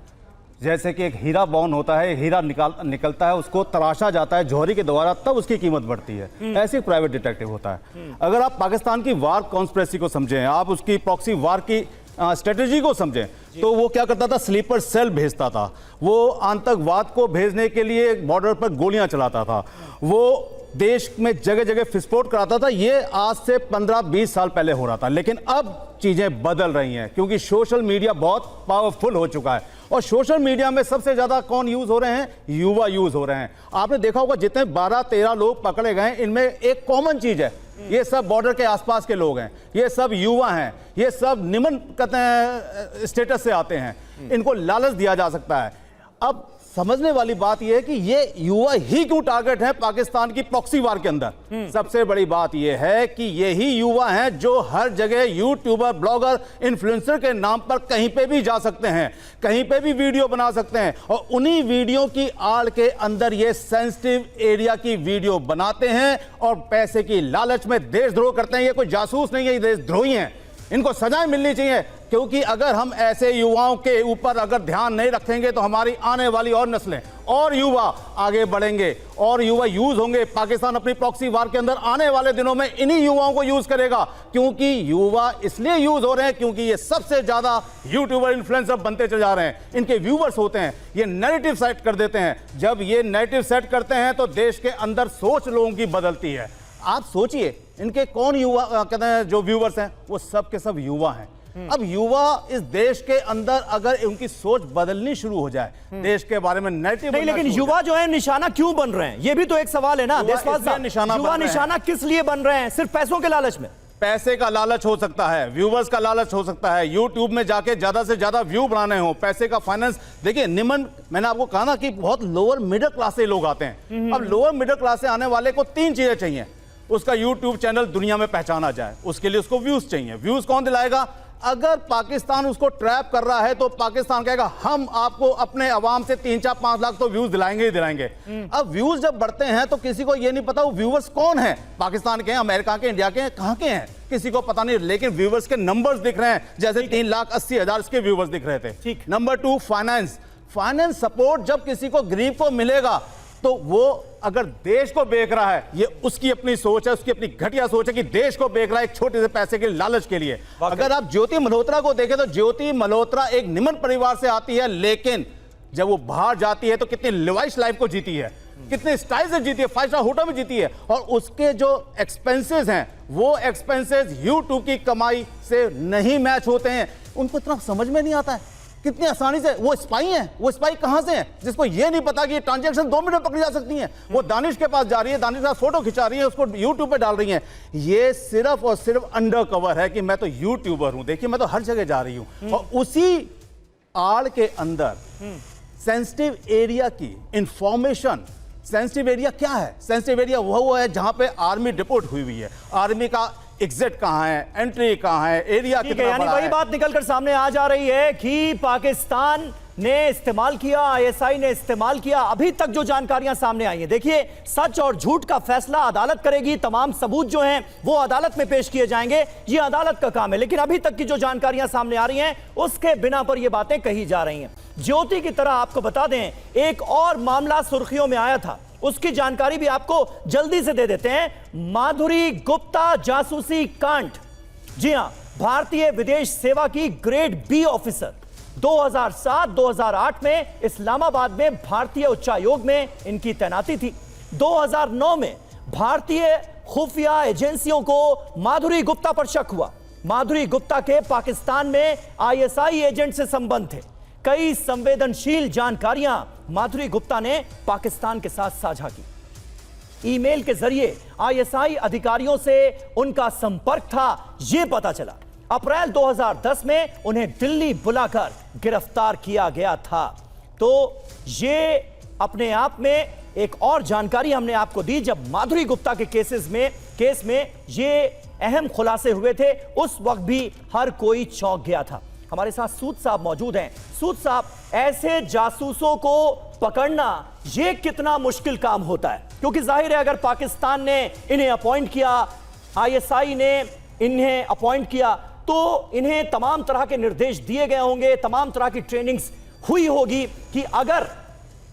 जैसे कि एक हीरा बॉर्न होता है, हीरा निकलता है, उसको तराशा जाता है जौहरी के द्वारा, तब उसकी कीमत बढ़ती है। ऐसे ही प्राइवेट डिटेक्टिव होता है। अगर आप पाकिस्तान की वार कॉन्स्पिरेसी को समझें, आप उसकी प्रॉक्सी वार की स्ट्रेटेजी को समझें, तो वो क्या करता था, स्लीपर सेल भेजता था, वो आतंकवाद को भेजने के लिए बॉर्डर पर गोलियां चलाता था, वो देश में जगह जगह विस्फोट कराता था। ये आज से 15-20 साल पहले हो रहा था, लेकिन अब चीजें बदल रही हैं क्योंकि सोशल मीडिया बहुत पावरफुल हो चुका है। और सोशल मीडिया में सबसे ज्यादा कौन यूज हो रहे हैं? युवा यूज हो रहे हैं। आपने देखा होगा जितने 12-13 लोग पकड़े गए, इनमें एक कॉमन चीज है, ये सब बॉर्डर के आसपास के लोग हैं, ये सब युवा हैं, ये सब निम्न कहते हैं स्टेटस से आते हैं, इनको लालच दिया जा सकता है। अब समझने वाली बात यह है कि ये युवा ही क्यों टारगेट है पाकिस्तान की प्रॉक्सी वार के अंदर। सबसे बड़ी बात यह है कि यही युवा हैं जो हर जगह यूट्यूबर, ब्लॉगर, इन्फ्लुएंसर के नाम पर कहीं पे भी जा सकते हैं, कहीं पे भी वीडियो बना सकते हैं, और उन्हीं वीडियो की आड़ के अंदर ये सेंसिटिव एरिया की वीडियो बनाते हैं और पैसे की लालच में देशद्रोह करते हैं। ये कोई जासूस नहीं है, ये देशद्रोही हैं, इनको सजाएं मिलनी चाहिए। क्योंकि अगर हम ऐसे युवाओं के ऊपर अगर ध्यान नहीं रखेंगे तो हमारी आने वाली और नस्लें और युवा आगे बढ़ेंगे और युवा यूज होंगे। पाकिस्तान अपनी प्रॉक्सी वार के अंदर आने वाले दिनों में इन्हीं युवाओं को यूज करेगा, क्योंकि युवा इसलिए यूज हो रहे हैं क्योंकि ये सबसे ज्यादा यूट्यूबर, इन्फ्लुएंसर बनते चले जा रहे हैं, इनके व्यूवर्स होते हैं, ये नैरेटिव सेट कर देते हैं। जब ये नैरेटिव सेट करते हैं तो देश के अंदर सोच लोगों की बदलती है। आप सोचिए, इनके कौन युवा कहते हैं जो व्यूवर्स हैं, वो सब के सब युवा हैं। अब युवा इस देश के अंदर अगर उनकी सोच बदलनी शुरू हो जाए, देश के बारे में नैरेटिव नहीं, लेकिन युवा जो है निशाना क्यों बन रहे हैं, ये भी तो एक सवाल है ना देशपाल साहब। युवा निशाना किस लिए बन रहे हैं? सिर्फ पैसों के लालच में? पैसे का लालच हो सकता है, व्यूवर्स का लालच हो सकता है, यूट्यूब में जाके ज्यादा से ज्यादा व्यू बनाने हो, पैसे का फाइनेंस। देखिए निम्न, मैंने आपको कहा ना कि बहुत लोअर मिडिल क्लास से लोग आते हैं। अब लोअर मिडिल क्लास से आने वाले को 3 चीजें चाहिए। उसका यूट्यूब चैनल दुनिया में पहचाना जाए, उसके लिए उसको व्यूज चाहिए। व्यूज कौन दिलाएगा? अगर पाकिस्तान उसको ट्रैप कर रहा है तो पाकिस्तान कहेगा हम आपको अपने अवाम से 3-4-5 लाख तो व्यूज दिलाएंगे ही दिलाएंगे। अब व्यूज जब बढ़ते हैं तो किसी को ये नहीं पता वो व्यूवर्स कौन है, पाकिस्तान के हैं, अमेरिका के, इंडिया के हैं, कहां के हैं, किसी को पता नहीं, लेकिन व्यूवर्स के नंबर्स दिख रहे हैं, जैसे 3,80,000 इसके व्यूवर्स दिख रहे थे। नंबर 2, फाइनेंस सपोर्ट जब किसी को गरीब को मिलेगा तो वो अगर देश को बेच रहा है, ये उसकी अपनी सोच है, उसकी अपनी घटिया सोच है कि देश को बेच रहा है एक छोटे से पैसे के लालच के लिए। अगर आप ज्योति मल्होत्रा को देखें तो ज्योति मल्होत्रा एक निम्न परिवार से आती है, लेकिन जब वो बाहर जाती है तो कितनी लिवाइश लाइफ को जीती है, कितने स्टाइल से जीती है, 5 स्टार होटल में जीती है, और उसके जो एक्सपेंसेस हैं वो एक्सपेंसेस यूट्यूब की कमाई से नहीं मैच होते हैं। उनको इतना समझ में नहीं आता है कितनी आसानी से वो स्पाई हैं। वो स्पाई कहां से हैं जिसको ये नहीं पता कि ये ट्रांजैक्शन 2 मिनट में पकड़ी जा सकती हैं। वो दानिश के पास जा रही है, दानिश के साथ फोटो खिंचा रही है, उसको यूट्यूब पे डाल रही हैं। ये सिर्फ और सिर्फ अंडर कवर है कि मैं तो यूट्यूबर हूं, देखिए मैं तो हर जगह जा रही हूं। और उसी आड़ के अंदर सेंसिटिव एरिया की इंफॉर्मेशन, सेंसिटिव एरिया क्या है? सेंसिटिव एरिया वो है जहां पे आर्मी डिपोर्ट हुई है, आर्मी का एग्जिट कहां है, एंट्री कहां है, एरिया कितना बड़ा है। यानी वही बात निकलकर सामने आ जा रही है कि पाकिस्तान ने इस्तेमाल किया, आईएसआई ने इस्तेमाल किया। अभी तक जो जानकारियां सामने आई हैं, देखिए सच और झूठ का फैसला अदालत करेगी, तमाम सबूत जो हैं वो अदालत में पेश किए जाएंगे, ये अदालत का काम है। लेकिन अभी तक की जो जानकारियां सामने आ रही हैं उसके बिना पर ये बातें कही जा रही हैं। ज्योति की तरह आपको बता दें, एक और मामला सुर्खियों में आया था, उसकी जानकारी भी आपको जल्दी से दे देते हैं। माधुरी गुप्ता जासूसी कांड। जी हां, भारतीय विदेश सेवा की ग्रेड बी ऑफिसर 2007-2008 में इस्लामाबाद में भारतीय उच्चायोग में इनकी तैनाती थी। 2009 में भारतीय खुफिया एजेंसियों को माधुरी गुप्ता पर शक हुआ। माधुरी गुप्ता के पाकिस्तान में आईएसआई एजेंट से संबंध थे। कई संवेदनशील जानकारियां माधुरी गुप्ता ने पाकिस्तान के साथ साझा की। ईमेल के जरिए आईएसआई अधिकारियों से उनका संपर्क था, यह पता चला। अप्रैल 2010 में उन्हें दिल्ली बुलाकर गिरफ्तार किया गया था। तो ये अपने आप में एक और जानकारी हमने आपको दी। जब माधुरी गुप्ता के केस में ये अहम खुलासे हुए थे, उस वक्त भी हर कोई चौंक गया था। हमारे साथ सूद साहब मौजूद हैं। सूद साहब, ऐसे जासूसों को पकड़ना ये कितना मुश्किल काम होता है? क्योंकि जाहिर है अगर पाकिस्तान ने इन्हें अपॉइंट किया, आईएसआई ने इन्हें अपॉइंट किया तो इन्हें तमाम तरह के निर्देश दिए गए होंगे, तमाम तरह की ट्रेनिंग्स हुई होगी कि अगर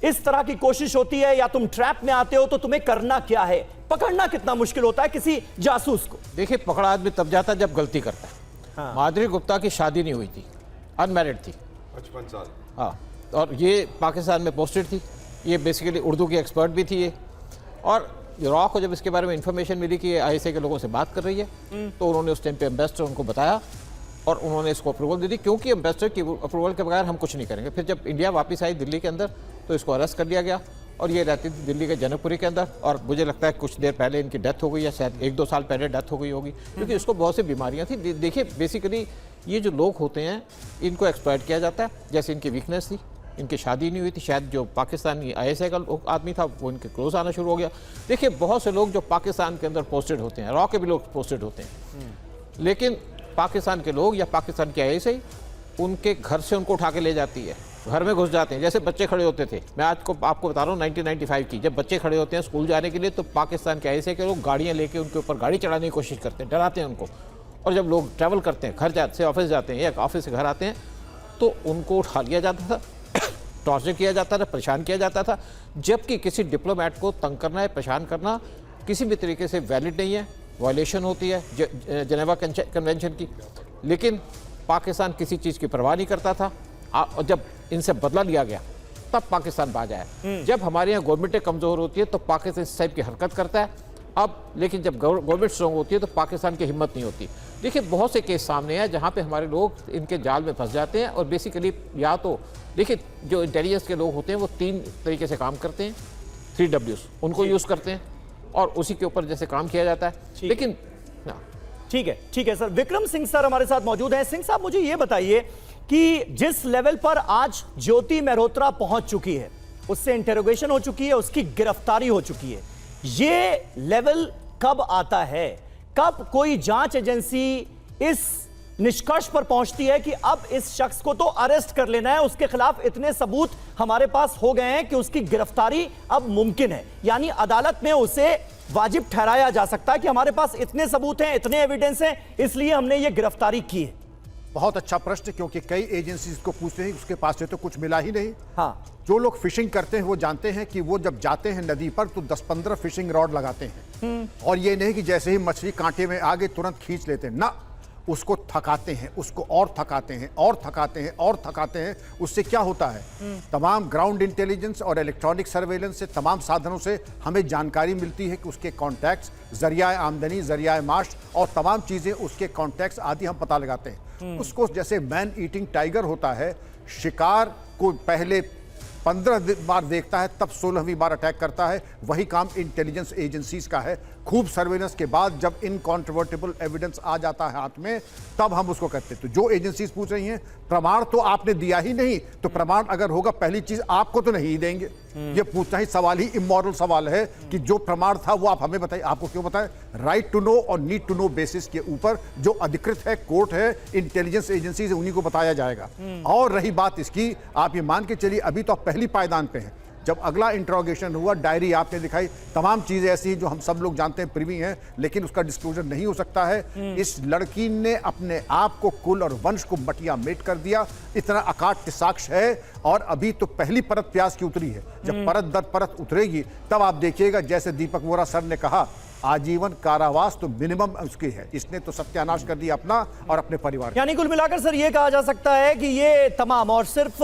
इस तरह की कोशिश होती है या तुम ट्रैप में आते हो तो तुम्हें करना क्या है। पकड़ना कितना मुश्किल होता है किसी जासूस को। देखिए, पकड़ा आदमी तब जाता है जब गलती करता है। हाँ। माधुरी गुप्ता की शादी नहीं हुई थी, अनमैरिड थी। 55 साल। हाँ, और ये पाकिस्तान में पोस्टेड थी। ये बेसिकली उर्दू की एक्सपर्ट भी थी ये। और रॉ को जब इसके बारे में इंफॉर्मेशन मिली कि ये आईएसआई के लोगों से बात कर रही है, तो उन्होंने उस टाइम पे एम्बेसडर उनको बताया और उन्होंने इसको अप्रूवल दे दी, क्योंकि एम्बेसडर की अप्रूवल के बगैर हम कुछ नहीं करेंगे। फिर जब इंडिया वापस आई दिल्ली के अंदर तो इसको अरेस्ट कर लिया गया और ये रहती थी दिल्ली के जनकपुरी के अंदर। और मुझे लगता है कुछ देर पहले इनकी डेथ हो गई या शायद 1-2 साल पहले डेथ हो गई होगी, क्योंकि इसको बहुत सी बीमारियां थी। देखिए, बेसिकली ये जो लोग होते हैं इनको एक्सप्लॉइट किया जाता है। जैसे इनकी वीकनेस थी, इनकी शादी नहीं हुई थी, शायद जो पाकिस्तानी आईएसआई का आदमी था वो इनके क्लोज आना शुरू हो गया। देखिए, बहुत से लोग जो पाकिस्तान के अंदर पोस्टेड होते हैं, रॉ के भी लोग पोस्टेड होते हैं, लेकिन पाकिस्तान के लोग या पाकिस्तान की आईएसआई उनके घर से उनको उठा के ले जाती है, घर में घुस जाते हैं। जैसे बच्चे खड़े होते थे, मैं आज को आपको बता रहा हूँ 1995 की, जब बच्चे खड़े होते हैं स्कूल जाने के लिए तो पाकिस्तान के आईएसआई के लोग गाड़ियाँ लेके उनके ऊपर गाड़ी चढ़ाने की कोशिश करते हैं, डराते हैं उनको। और जब लोग ट्रैवल करते हैं, घर जाते से ऑफिस जाते हैं या ऑफिस से घर आते हैं, तो उनको उठा लिया जाता था, टॉर्चर किया जाता था, परेशान किया जाता था। जबकि किसी डिप्लोमेट को तंग करना है, परेशान करना किसी भी तरीके से वैलिड नहीं है, वायलेशन होती है जेनेवा कन्वेंशन की। लेकिन पाकिस्तान किसी चीज़ की परवाह नहीं करता था। और जब इनसे बदला लिया गया तब पाकिस्तान बाज आया। जब हमारे यहाँ गवर्नमेंटें कमज़ोर होती है तो पाकिस्तान इस टाइप की हरकत करता है। अब लेकिन जब गवर्नमेंट स्ट्रॉन्ग होती है तो पाकिस्तान की हिम्मत नहीं होती। देखिए, बहुत से केस सामने हैं जहाँ पे हमारे लोग इनके जाल में फंस जाते हैं। और बेसिकली या तो देखिए, जो इंटेलिजेंस के लोग होते हैं वो 3 तरीके से काम करते हैं, 3Ws उनको यूज़ करते हैं और उसी के ऊपर जैसे काम किया जाता है। लेकिन ठीक है सर। विक्रम सिंह सर हमारे साथ मौजूद हैं। सिंह साहब, मुझे यह बताइए कि जिस लेवल पर आज ज्योति मेहरोत्रा पहुंच चुकी है, उससे इंटेरोगेशन हो चुकी है, उसकी गिरफ्तारी हो चुकी है, ये लेवल कब आता है? कब कोई जांच एजेंसी इस निष्कर्ष पर पहुंचती है कि अब इस शख्स को तो अरेस्ट कर लेना है, उसके खिलाफ इतने सबूत हमारे पास हो गए हैं कि उसकी गिरफ्तारी अब मुमकिन है, यानी अदालत में उसे वाजिब ठहराया जा सकता है कि हमारे पास इतने सबूत हैं, इतने एविडेंस हैं, इसलिए हमने ये गिरफ्तारी की है? बहुत अच्छा प्रश्न, क्योंकि कई एजेंसीज को पूछते हैं उसके पास से तो कुछ मिला ही नहीं। हाँ, जो लोग फिशिंग करते हैं वो जानते हैं कि वो जब जाते हैं नदी पर तो 10-15 फिशिंग रॉड लगाते हैं, और ये नहीं कि जैसे ही मछली कांटे में आ गई तुरंत खींच लेते हैं ना, उसको थकाते हैं, उसको और थकाते हैं और थकाते हैं और थकाते हैं। उससे क्या होता है, तमाम ग्राउंड इंटेलिजेंस और इलेक्ट्रॉनिक सर्वेलेंस से, तमाम साधनों से हमें जानकारी मिलती है कि उसके कॉन्टैक्ट्स, जरिया आमदनी, जरिया माश और तमाम चीज़ें, उसके कॉन्टैक्ट्स आदि हम पता लगाते हैं। उसको जैसे मैन ईटिंग टाइगर होता है, शिकार को पहले 15 बार देखता है तब 16वीं बार अटैक करता है, वही काम इंटेलिजेंस एजेंसीज का है। खूब सर्वेलेंस के बाद जब इनकॉन्ट्रोवर्टेबल एविडेंस आ जाता है हाथ में, तब हम उसको करते हैं। तो जो एजेंसीज पूछ रही हैं, प्रमाण तो आपने दिया ही नहीं, तो प्रमाण अगर होगा पहली चीज आपको तो नहीं ही देंगे। ये पूछना ही सवाल ही इमोरल सवाल है कि जो प्रमाण था वो आप हमें बताइए। आपको क्यों बताएं? राइट टू नो और नीड टू नो बेसिस के ऊपर जो अधिकृत है, कोर्ट है, इंटेलिजेंस एजेंसी से, उन्हीं को बताया जाएगा। और रही बात इसकी, आप ये मान के चलिए अभी तो आप पहली पायदान पे हैं। जब अगला इंट्रोगेशन हुआ, डायरी आपने दिखाई, तमाम चीजें ऐसी जो हम सब लोग जानते हैं प्रिवी हैं, लेकिन उसका डिस्क्लोजर नहीं हो सकता है। इस लड़की ने अपने आप को, कुल और वंश को मटिया मेट कर दिया। इतना अकाट्य साक्ष्य है, और अभी तो पहली परत प्याज की उतरी है। जब परत दर परत उतरेगी तब आप देखिएगा, जैसे दीपक वोरा सर ने कहा, आजीवन कारावास तो मिनिमम उसकी है। इसने तो सत्यानाश कर दिया अपना और अपने परिवार। यानी कुल मिलाकर सर ये कहा जा सकता है कि ये तमाम, और सिर्फ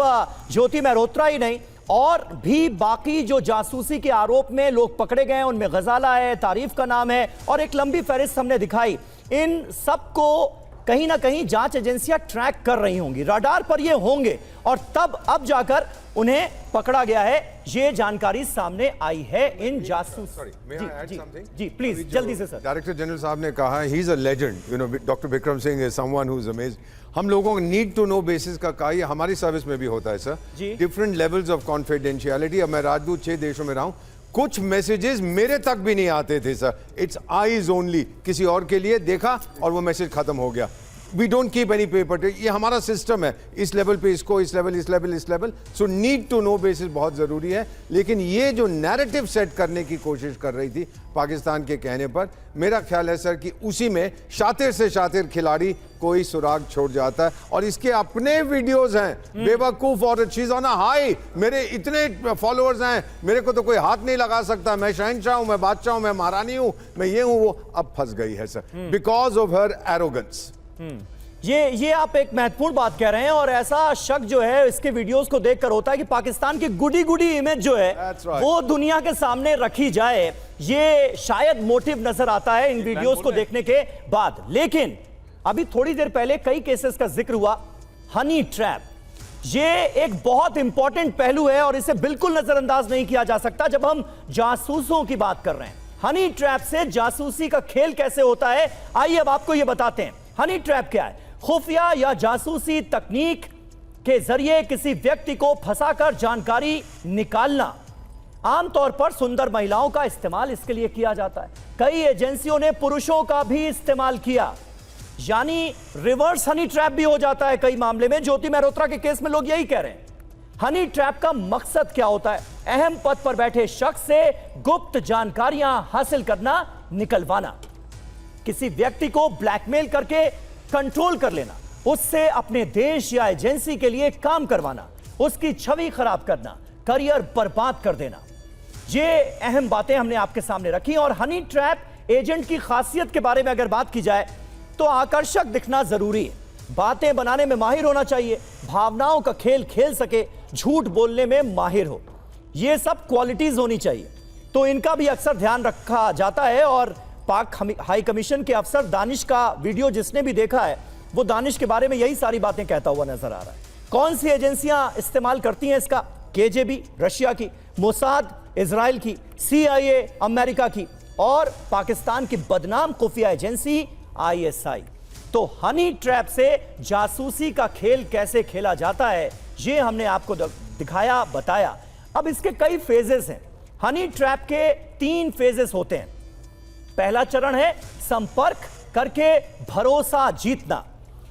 ज्योति मेहरोत्रा ही नहीं, और भी बाकी जो जासूसी के आरोप में लोग पकड़े गए हैं, उनमें गजाला है, तारीफ का नाम है, और एक लंबी फहरिस्त हमने दिखाई। इन सबको कहीं ना कहीं जांच एजेंसियां ट्रैक कर रही होंगी, रडार पर ये होंगे, और तब अब जाकर उन्हें पकड़ा गया है। ये जानकारी सामने आई है इन जासूस। जी प्लीज जल्दी से सर। डायरेक्टर जनरल साहब ने कहा, he is a legend, you know, doctor Vikram Singh is someone who is amazing. हम लोगों को नीड टू नो बेसिस का कहा, ये हमारी सर्विस में भी होता है sir, different levels of confidentiality. अब मैं राजदूत 6 देशों में रहा हूं, कुछ मैसेजेस मेरे तक भी नहीं आते थे सर, इट्स आईज ओनली, किसी और के लिए देखा और वो मैसेज खत्म हो गया। We don't keep any paper, ये हमारा सिस्टम है, इस लेवल पे इसको, इस लेवल, इस लेवल, इस level. So need to know basis बहुत ज़रूरी है। लेकिन ये जो नैरेटिव सेट करने की कोशिश कर रही थी पाकिस्तान के कहने पर, मेरा ख्याल है सर कि उसी में शातिर से शातिर खिलाड़ी कोई सुराग छोड़ जाता है। और इसके अपने वीडियोस हैं, बेवकूफ और चीज ऑन अ हाई, मेरे इतने फॉलोअर्स हैं, मेरे को तो कोई हाथ नहीं लगा सकता, मैं शहंशाह हूं, मैं बादशाह हूं, मैं महारानी हूं, मैं ये हूं वो। अब फंस गई है sir because of her arrogance. ये आप एक महत्वपूर्ण बात कह रहे हैं, और ऐसा शक जो है इसके वीडियोस को देखकर होता है कि पाकिस्तान की गुडी गुडी इमेज जो है That's right. वो दुनिया के सामने रखी जाए, ये शायद मोटिव नजर आता है इन वीडियोस को देखने के बाद। लेकिन अभी थोड़ी देर पहले कई केसेस का जिक्र हुआ, हनी ट्रैप, ये एक बहुत इंपॉर्टेंट पहलू है और इसे बिल्कुल नजरअंदाज नहीं किया जा सकता जब हम जासूसों की बात कर रहे हैं। हनी ट्रैप से जासूसी का खेल कैसे होता है, आइए अब आपको यह बताते हैं। हनी ट्रैप क्या है? खुफिया या जासूसी तकनीक के जरिए किसी व्यक्ति को फंसाकर जानकारी निकालना। आमतौर पर सुंदर महिलाओं का इस्तेमाल इसके लिए किया जाता है। कई एजेंसियों ने पुरुषों का भी इस्तेमाल किया, यानी रिवर्स हनी ट्रैप भी हो जाता है कई मामले में। ज्योति मेहरोत्रा के केस में लोग यही कह रहे हैं। हनी ट्रैप का मकसद क्या होता है? अहम पद पर बैठे शख्स से गुप्त जानकारियां हासिल करना, निकलवाना, किसी व्यक्ति को ब्लैकमेल करके कंट्रोल कर लेना, उससे अपने देश या एजेंसी के लिए काम करवाना, उसकी छवि खराब करना, करियर बर्बाद कर देना। ये अहम बातें हमने आपके सामने रखी। और हनी ट्रैप एजेंट की खासियत के बारे में अगर बात की जाए तो आकर्षक दिखना जरूरी है, बातें बनाने में माहिर होना चाहिए, भावनाओं का खेल खेल सके, झूठ बोलने में माहिर हो, ये सब क्वालिटीज होनी चाहिए। तो इनका भी अक्सर ध्यान रखा जाता है। और पाक हाई कमीशन के अफसर दानिश का वीडियो जिसने भी देखा है वो दानिश के बारे में यही सारी बातें कहता हुआ नजर आ रहा है। कौन सी एजेंसियां इस्तेमाल करती हैं इसका? केजीबी रशिया की, मोसाद इजराइल की, CIA अमेरिका की, और पाकिस्तान की बदनाम खुफिया एजेंसी ISI। तो हनी ट्रैप से जासूसी का खेल कैसे खेला जाता है ये हमने आपको दिखाया, बताया। अब इसके कई फेजेस हैं। हनी ट्रैप के 3 फेजेस होते हैं। पहला चरण है संपर्क करके भरोसा जीतना।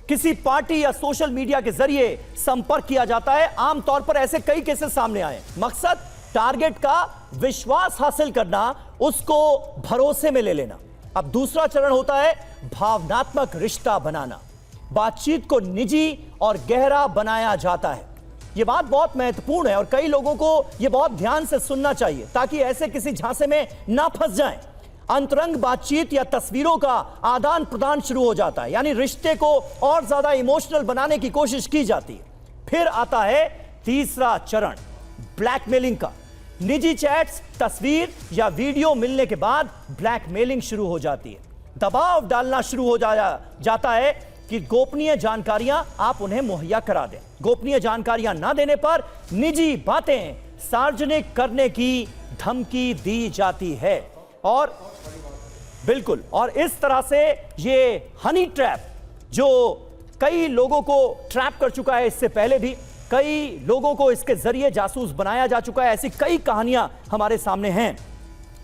किसी पार्टी या सोशल मीडिया के जरिए संपर्क किया जाता है। आमतौर पर ऐसे कई केसेस सामने आए। मकसद टारगेट का विश्वास हासिल करना, उसको भरोसे में ले लेना। अब दूसरा चरण होता है भावनात्मक रिश्ता बनाना। बातचीत को निजी और गहरा बनाया जाता है। यह बात बहुत महत्वपूर्ण है और कई लोगों को यह बहुत ध्यान से सुनना चाहिए ताकि ऐसे किसी झांसे में ना फंस जाएं। अंतरंग बातचीत या तस्वीरों का आदान प्रदान शुरू हो जाता है, यानी रिश्ते को और ज्यादा इमोशनल बनाने की कोशिश की जाती है। फिर आता है तीसरा चरण, ब्लैकमेलिंग का। निजी चैट्स, तस्वीर या वीडियो मिलने के बाद ब्लैकमेलिंग शुरू हो जाती है। दबाव डालना शुरू हो जाता है कि गोपनीय जानकारियां आप उन्हें मुहैया करा दें। गोपनीय जानकारियां ना देने पर निजी बातें सार्वजनिक करने की धमकी दी जाती है। और बिल्कुल, और इस तरह से ये हनी ट्रैप जो कई लोगों को ट्रैप कर चुका है, इससे पहले भी कई लोगों को इसके जरिए जासूस बनाया जा चुका है। ऐसी कई कहानियां हमारे सामने हैं।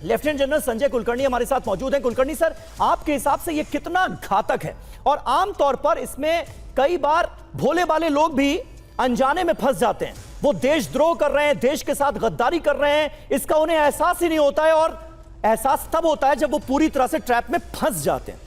लेफ्टिनेंट जनरल संजय कुलकर्णी हमारे साथ मौजूद हैं। कुलकर्णी सर, आपके हिसाब से ये कितना घातक है? और आमतौर पर इसमें कई बार भोले भाले लोग भी अनजाने में फंस जाते हैं। वो देशद्रोह कर रहे हैं, देश के साथ गद्दारी कर रहे हैं, इसका उन्हें एहसास ही नहीं होता है। और एहसास तब होता है जब वो पूरी तरह से ट्रैप में फंस जाते हैं।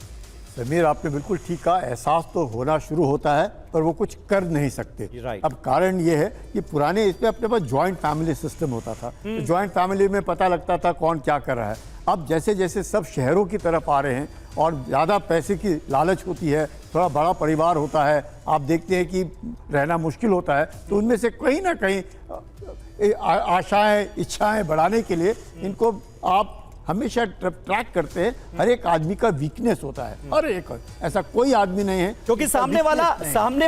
समीर, आपने बिल्कुल ठीक कहा। एहसास तो होना शुरू होता है पर वो कुछ कर नहीं सकते। Right. अब कारण ये है कि पुराने इसमें अपने पास जॉइंट फैमिली सिस्टम होता था। तो जॉइंट फैमिली में पता लगता था कौन क्या कर रहा है। अब जैसे जैसे सब शहरों की तरफ आ रहे हैं और ज़्यादा पैसे की लालच होती है, थोड़ा बड़ा परिवार होता है, आप देखते हैं कि रहना मुश्किल होता है, तो उनमें से कहीं ना कहीं आशाएं, इच्छाएं बढ़ाने के लिए इनको आप हमेशा ट्रैक करते हैं। हर एक आदमी का वीकनेस होता है, हर एक, ऐसा कोई आदमी नहीं है क्योंकि सामने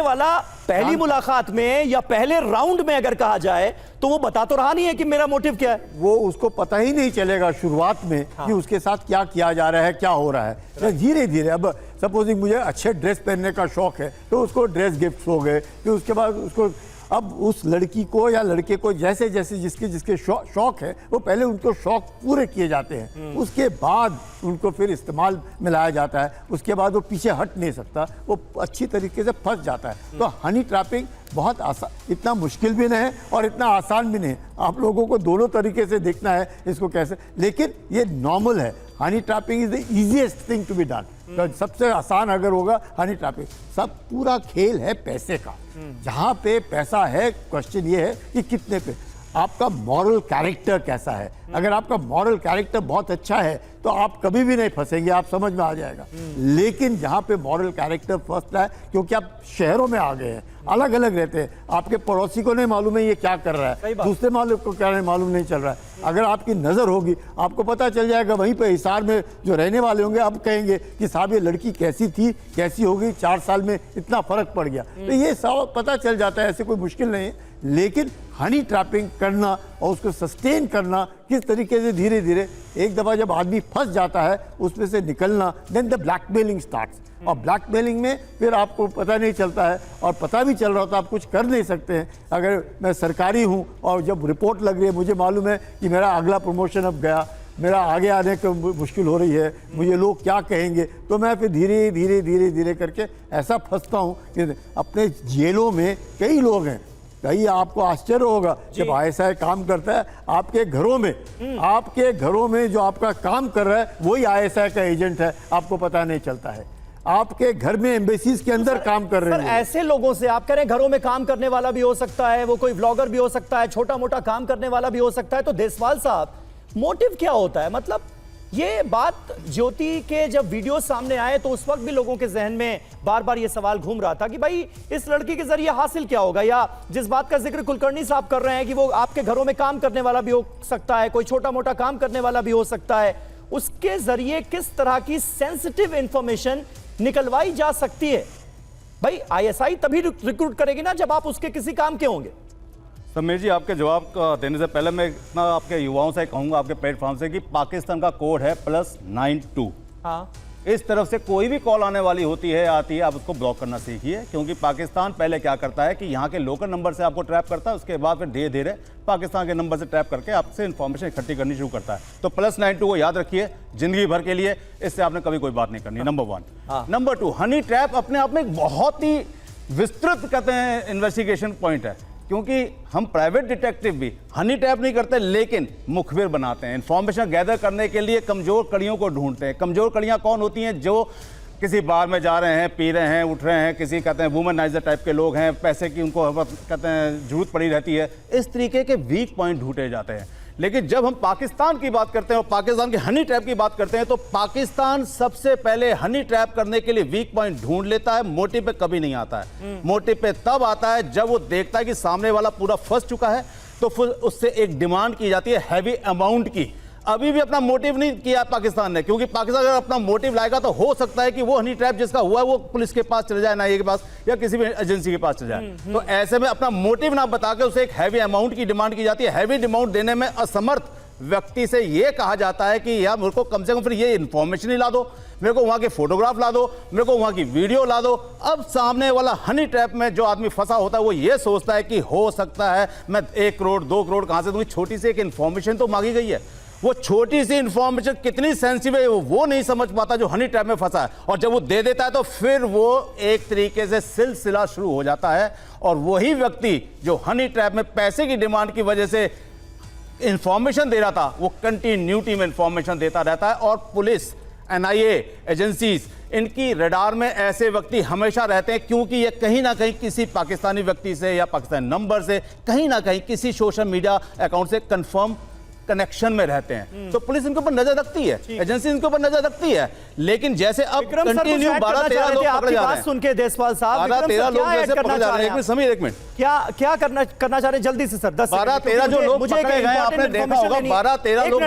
वाला पहली मुलाकात में या पहले राउंड में अगर कहा जाए तो वो बता तो रहा नहीं है कि मेरा मोटिव क्या है। वो उसको पता ही नहीं चलेगा शुरुआत में कि उसके साथ क्या किया जा रहा है, क्या हो रहा है। धीरे धीरे, अब सपोजिंग मुझे अच्छे ड्रेस पहनने का शौक है तो उसको ड्रेस गिफ्ट हो गए, फिर उसके बाद उसको अब उस लड़की को या लड़के को जैसे जैसे जिसके जिसके शौक है वो पहले उनको शौक पूरे किए जाते हैं, उसके बाद उनको फिर इस्तेमाल में लाया जाता है, उसके बाद वो पीछे हट नहीं सकता, वो अच्छी तरीके से फंस जाता है। तो हनी ट्रैपिंग बहुत आसान, इतना मुश्किल भी नहीं है और इतना आसान भी नहीं है। आप लोगों को दोनों तरीके से देखना है इसको कैसे, लेकिन ये नॉर्मल है। Honey trapping is the easiest thing to be done. तो सबसे आसान अगर होगा हनी ट्रैपिंग। सब पूरा खेल है पैसे का, जहां पे पैसा है, क्वेश्चन ये है कि कितने पे। आपका मॉरल कैरेक्टर कैसा है? अगर आपका मॉरल कैरेक्टर बहुत अच्छा है तो आप कभी भी नहीं फंसेंगे, आप समझ में आ जाएगा। लेकिन जहाँ पे मॉरल कैरेक्टर फंसता है, क्योंकि आप शहरों में आ गए हैं, अलग अलग रहते हैं, आपके पड़ोसी को नहीं मालूम है ये क्या कर रहा है, दूसरे मालिक को क्या मालूम नहीं चल रहा है। अगर आपकी नज़र होगी आपको पता चल जाएगा। वहीं पे हिसार में जो रहने वाले होंगे अब कहेंगे कि साहब ये लड़की कैसी थी, कैसी हो गई, 4 साल में इतना फर्क पड़ गया। तो ये सब पता चल जाता है, ऐसे कोई मुश्किल नहीं है। लेकिन हनी ट्रैपिंग करना और उसको सस्टेन करना किस तरीके से, धीरे धीरे एक दफ़ा जब आदमी फंस जाता है उसमें से निकलना, देन द ब्लैकमेलिंग स्टार्ट्स। और ब्लैकमेलिंग में फिर आपको पता नहीं चलता है, और पता भी चल रहा हो तो आप कुछ कर नहीं सकते हैं। अगर मैं सरकारी हूँ और जब रिपोर्ट लग रही है, मुझे मालूम है कि मेरा अगला प्रमोशन अब गया, मेरा आगे आने को मुश्किल हो रही है, मुझे लोग क्या कहेंगे, तो मैं फिर धीरे धीरे धीरे धीरे करके ऐसा फंसता हूँ कि अपने जेलों में कई लोग हैं। कहीं आपको आश्चर्य होगा जब ISI काम करता है आपके घरों में, आपके घरों में जो आपका काम कर रहा है वही ISI का एजेंट है, आपको पता नहीं चलता है। आपके घर में एम्बेसीज के अंदर काम कर रहे हैं। ऐसे लोगों से आप कह रहे हैं घरों में काम करने वाला भी हो सकता है, वो कोई व्लॉगर भी हो सकता है, छोटा मोटा काम करने वाला भी हो सकता है। तो देसवाल साहब, मोटिव क्या होता है? मतलब ये बात ज्योति के जब वीडियो सामने आए तो उस वक्त भी लोगों के जहन में बार बार ये सवाल घूम रहा था कि भाई इस लड़की के जरिए हासिल क्या होगा, या जिस बात का जिक्र कुलकर्णी साहब कर रहे हैं कि वो आपके घरों में काम करने वाला भी हो सकता है, कोई छोटा मोटा काम करने वाला भी हो सकता है, उसके जरिए किस तरह की सेंसिटिव इंफॉर्मेशन निकलवाई जा सकती है? भाई ISI तभी रिक्रूट करेगी ना जब आप उसके किसी काम के होंगे। समीर जी, आपके जवाब देने से पहले मैं इतना आपके युवाओं से कहूंगा, आपके प्लेटफॉर्म से, कि पाकिस्तान का कोड है +92। हाँ, इस तरफ से कोई भी कॉल आने वाली होती है, आती है, आप उसको ब्लॉक करना सीखिए। क्योंकि पाकिस्तान पहले क्या करता है कि यहाँ के लोकल नंबर से आपको ट्रैप करता है, उसके बाद फिर धीरे धीरे पाकिस्तान के नंबर से ट्रैप करके आपसे इन्फॉर्मेशन इकट्ठी करनी शुरू करता है। तो +92 को याद रखिए जिंदगी भर के लिए, इससे आपने कभी कोई बात नहीं करनी। नंबर 1। नंबर 2, हनी ट्रैप अपने आप में एक बहुत ही विस्तृत कहते हैं इन्वेस्टिगेशन पॉइंट है। क्योंकि हम प्राइवेट डिटेक्टिव भी हनी ट्रैप नहीं करते, लेकिन मुखबिर बनाते हैं। इंफॉर्मेशन गैदर करने के लिए कमजोर कड़ियों को ढूंढते हैं। कमजोर कड़ियां कौन होती हैं? जो किसी बार में जा रहे हैं, पी रहे हैं, उठ रहे हैं, किसी कहते हैं वुमनाइजर टाइप के लोग हैं, पैसे की उनको कहते हैं जरूरत पड़ी रहती है, इस तरीके के वीक पॉइंट ढूंढे जाते हैं। लेकिन जब हम पाकिस्तान की बात करते हैं और पाकिस्तान के हनी ट्रैप की बात करते हैं, तो पाकिस्तान सबसे पहले हनी ट्रैप करने के लिए वीक पॉइंट ढूंढ लेता है, मोटिव पे कभी नहीं आता है। मोटिव पे तब आता है जब वो देखता है कि सामने वाला पूरा फंस चुका है, तो फिर उससे एक डिमांड की जाती है हैवी अमाउंट की। अभी भी अपना मोटिव नहीं किया पाकिस्तान ने, क्योंकि पाकिस्तान अगर अपना मोटिव लाएगा तो हो सकता है कि वो हनी ट्रैप जिसका हुआ है वो पुलिस के पास चले जाए, NIA के पास या किसी भी एजेंसी के पास चले जाए। तो ऐसे में अपना मोटिव ना बता के उसे एक हैवी अमाउंट की डिमांड की जाती है। हैवी अमाउंट देने में असमर्थ व्यक्ति से यह कहा जाता है कि यार मेरे को कम से कम फिर ये इन्फॉर्मेशन ही ला दो, मेरे को वहां के फोटोग्राफ ला दो, मेरे को वहां की वीडियो ला दो। अब सामने वाला हनी ट्रैप में जो आदमी फंसा होता है वो ये सोचता है कि हो सकता है मैं 1 करोड़ 2 करोड़ कहां से दूंगी, छोटी सी एक इन्फॉर्मेशन तो मांगी गई है। वो छोटी सी इंफॉर्मेशन कितनी सेंसिटिव है वो नहीं समझ पाता जो हनी ट्रैप में फंसा है। और जब वो दे देता है तो फिर वो एक तरीके से सिलसिला शुरू हो जाता है, और वही व्यक्ति जो हनी ट्रैप में पैसे की डिमांड की वजह से इंफॉर्मेशन दे रहा था, वो कंटिन्यूटी में इंफॉर्मेशन देता रहता है। और पुलिस, NIA एजेंसीज, इनकी रडार में ऐसे व्यक्ति हमेशा रहते हैं, क्योंकि ये कहीं ना कहीं किसी पाकिस्तानी व्यक्ति से या पाकिस्तानी नंबर से, कहीं ना कहीं किसी सोशल मीडिया अकाउंट से कंफर्म कनेक्शन में रहते हैं। तो पुलिस इनके ऊपर नजर रखती है, एजेंसी इनके ऊपर नजर रखती है। लेकिन जैसे अब कंटिन्यू 12-13 लोग पकड़े जा रहे हैं, सुन के देसवाल साहब 12-13 लोग जैसे पकड़े जा रहे हैं। समीर एक मिनट, क्या करना चाह रहे हैं जल्दी से सर? 12-13 जो लोग पकड़े गए आपने देखा होगा, 12-13 लोग।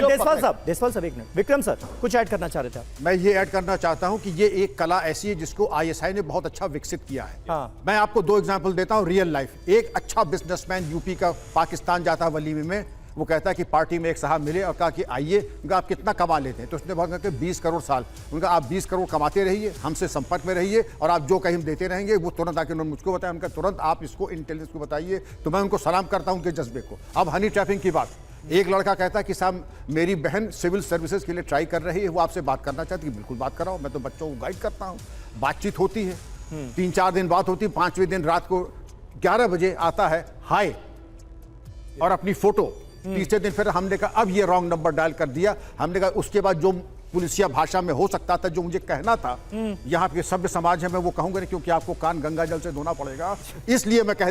देसवाल साहब एक मिनट, विक्रम सर कुछ ऐड करना चाह रहे थे आप? मैं ये ऐड करना चाहता हूं कि ये एक कला ऐसी है जिसको ISI ने बहुत अच्छा विकसित किया है। हाँ। मैं आपको 2 एग्जांपल देता हूं रियल लाइफ। एक अच्छा बिजनेसमैन यूपी का पाकिस्तान जाता है वलीमे में, वो कहता है कि पार्टी में एक साहब मिले और कहा कि आइए, उनका आप कितना कमा लेते हैं, तो उसने कहा कि 20 करोड़ साल। उनका आप 20 करोड़ कमाते रहिए, हमसे संपर्क में रहिए और आप जो कहीं हम देते रहेंगे। वो तुरंत आके उन्होंने मुझको बताया, उनका तुरंत आप इसको इंटेलिजेंस को बताइए। तो मैं उनको सलाम करता हूँ उनके जज्बे को। अब हनी ट्रैपिंग की बात, एक लड़का कहता है कि साहब मेरी बहन सिविल सर्विसेज के लिए ट्राई कर रही है, वो आपसे बात करना चाहती है। बिल्कुल बात कराओ, मैं तो बच्चों को गाइड करता हूँ। बातचीत होती है, 3-4 दिन बात होती है, 5वें दिन रात को 11 बजे आता है हाय और अपनी फोटो। तीसरे दिन फिर हमने कहा अब ये रॉन्ग नंबर डायल कर दिया। हमने कहा उसके बाद जो पुलिसिया भाषा में हो सकता था, जो मुझे कहना था, यहाँ के सभ्य समाज है, मैं वो कहूंगा नहीं, क्योंकि आपको कान गंगा जल से धोना पड़ेगा। इसलिए मैं कह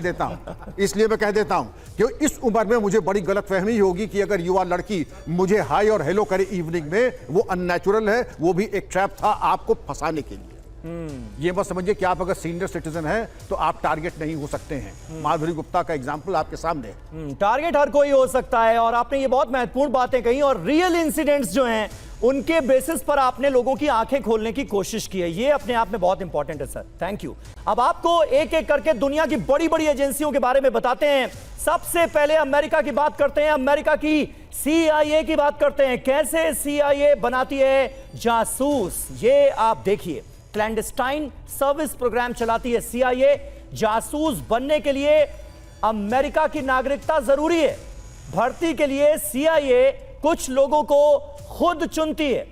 देता हूँ कि इस उम्र में मुझे बड़ी गलतफहमी होगी कि अगर युवा लड़की मुझे हाय और हेलो करे इवनिंग में, वो अननेचुरल है, वो भी एक ट्रैप था आपको फंसाने के लिए। ये मत समझिए कि आप अगर सीनियर सिटीजन हैं तो आप टारगेट नहीं हो सकते हैं। माधुरी गुप्ता का एग्जाम्पल आपके सामने है। टारगेट हर कोई हो सकता है, और आपने ये बहुत महत्वपूर्ण बातें कही, और रियल इंसिडेंट्स जो हैं उनके बेसिस पर आपने लोगों की आंखें खोलने की कोशिश की है। ये अपने आप में बहुत इंपॉर्टेंट है सर, थैंक यू। अब आपको एक एक करके दुनिया की बड़ी बड़ी एजेंसियों के बारे में बताते हैं। सबसे पहले अमेरिका की बात करते हैं, अमेरिका की CIA की बात करते हैं। कैसे CIA बनाती है जासूस, ये आप देखिए। क्लैंडस्टाइन सर्विस प्रोग्राम चलाती है CIA। जासूस बनने के लिए अमेरिका की नागरिकता जरूरी है। भर्ती के लिए CIA कुछ लोगों को खुद चुनती है।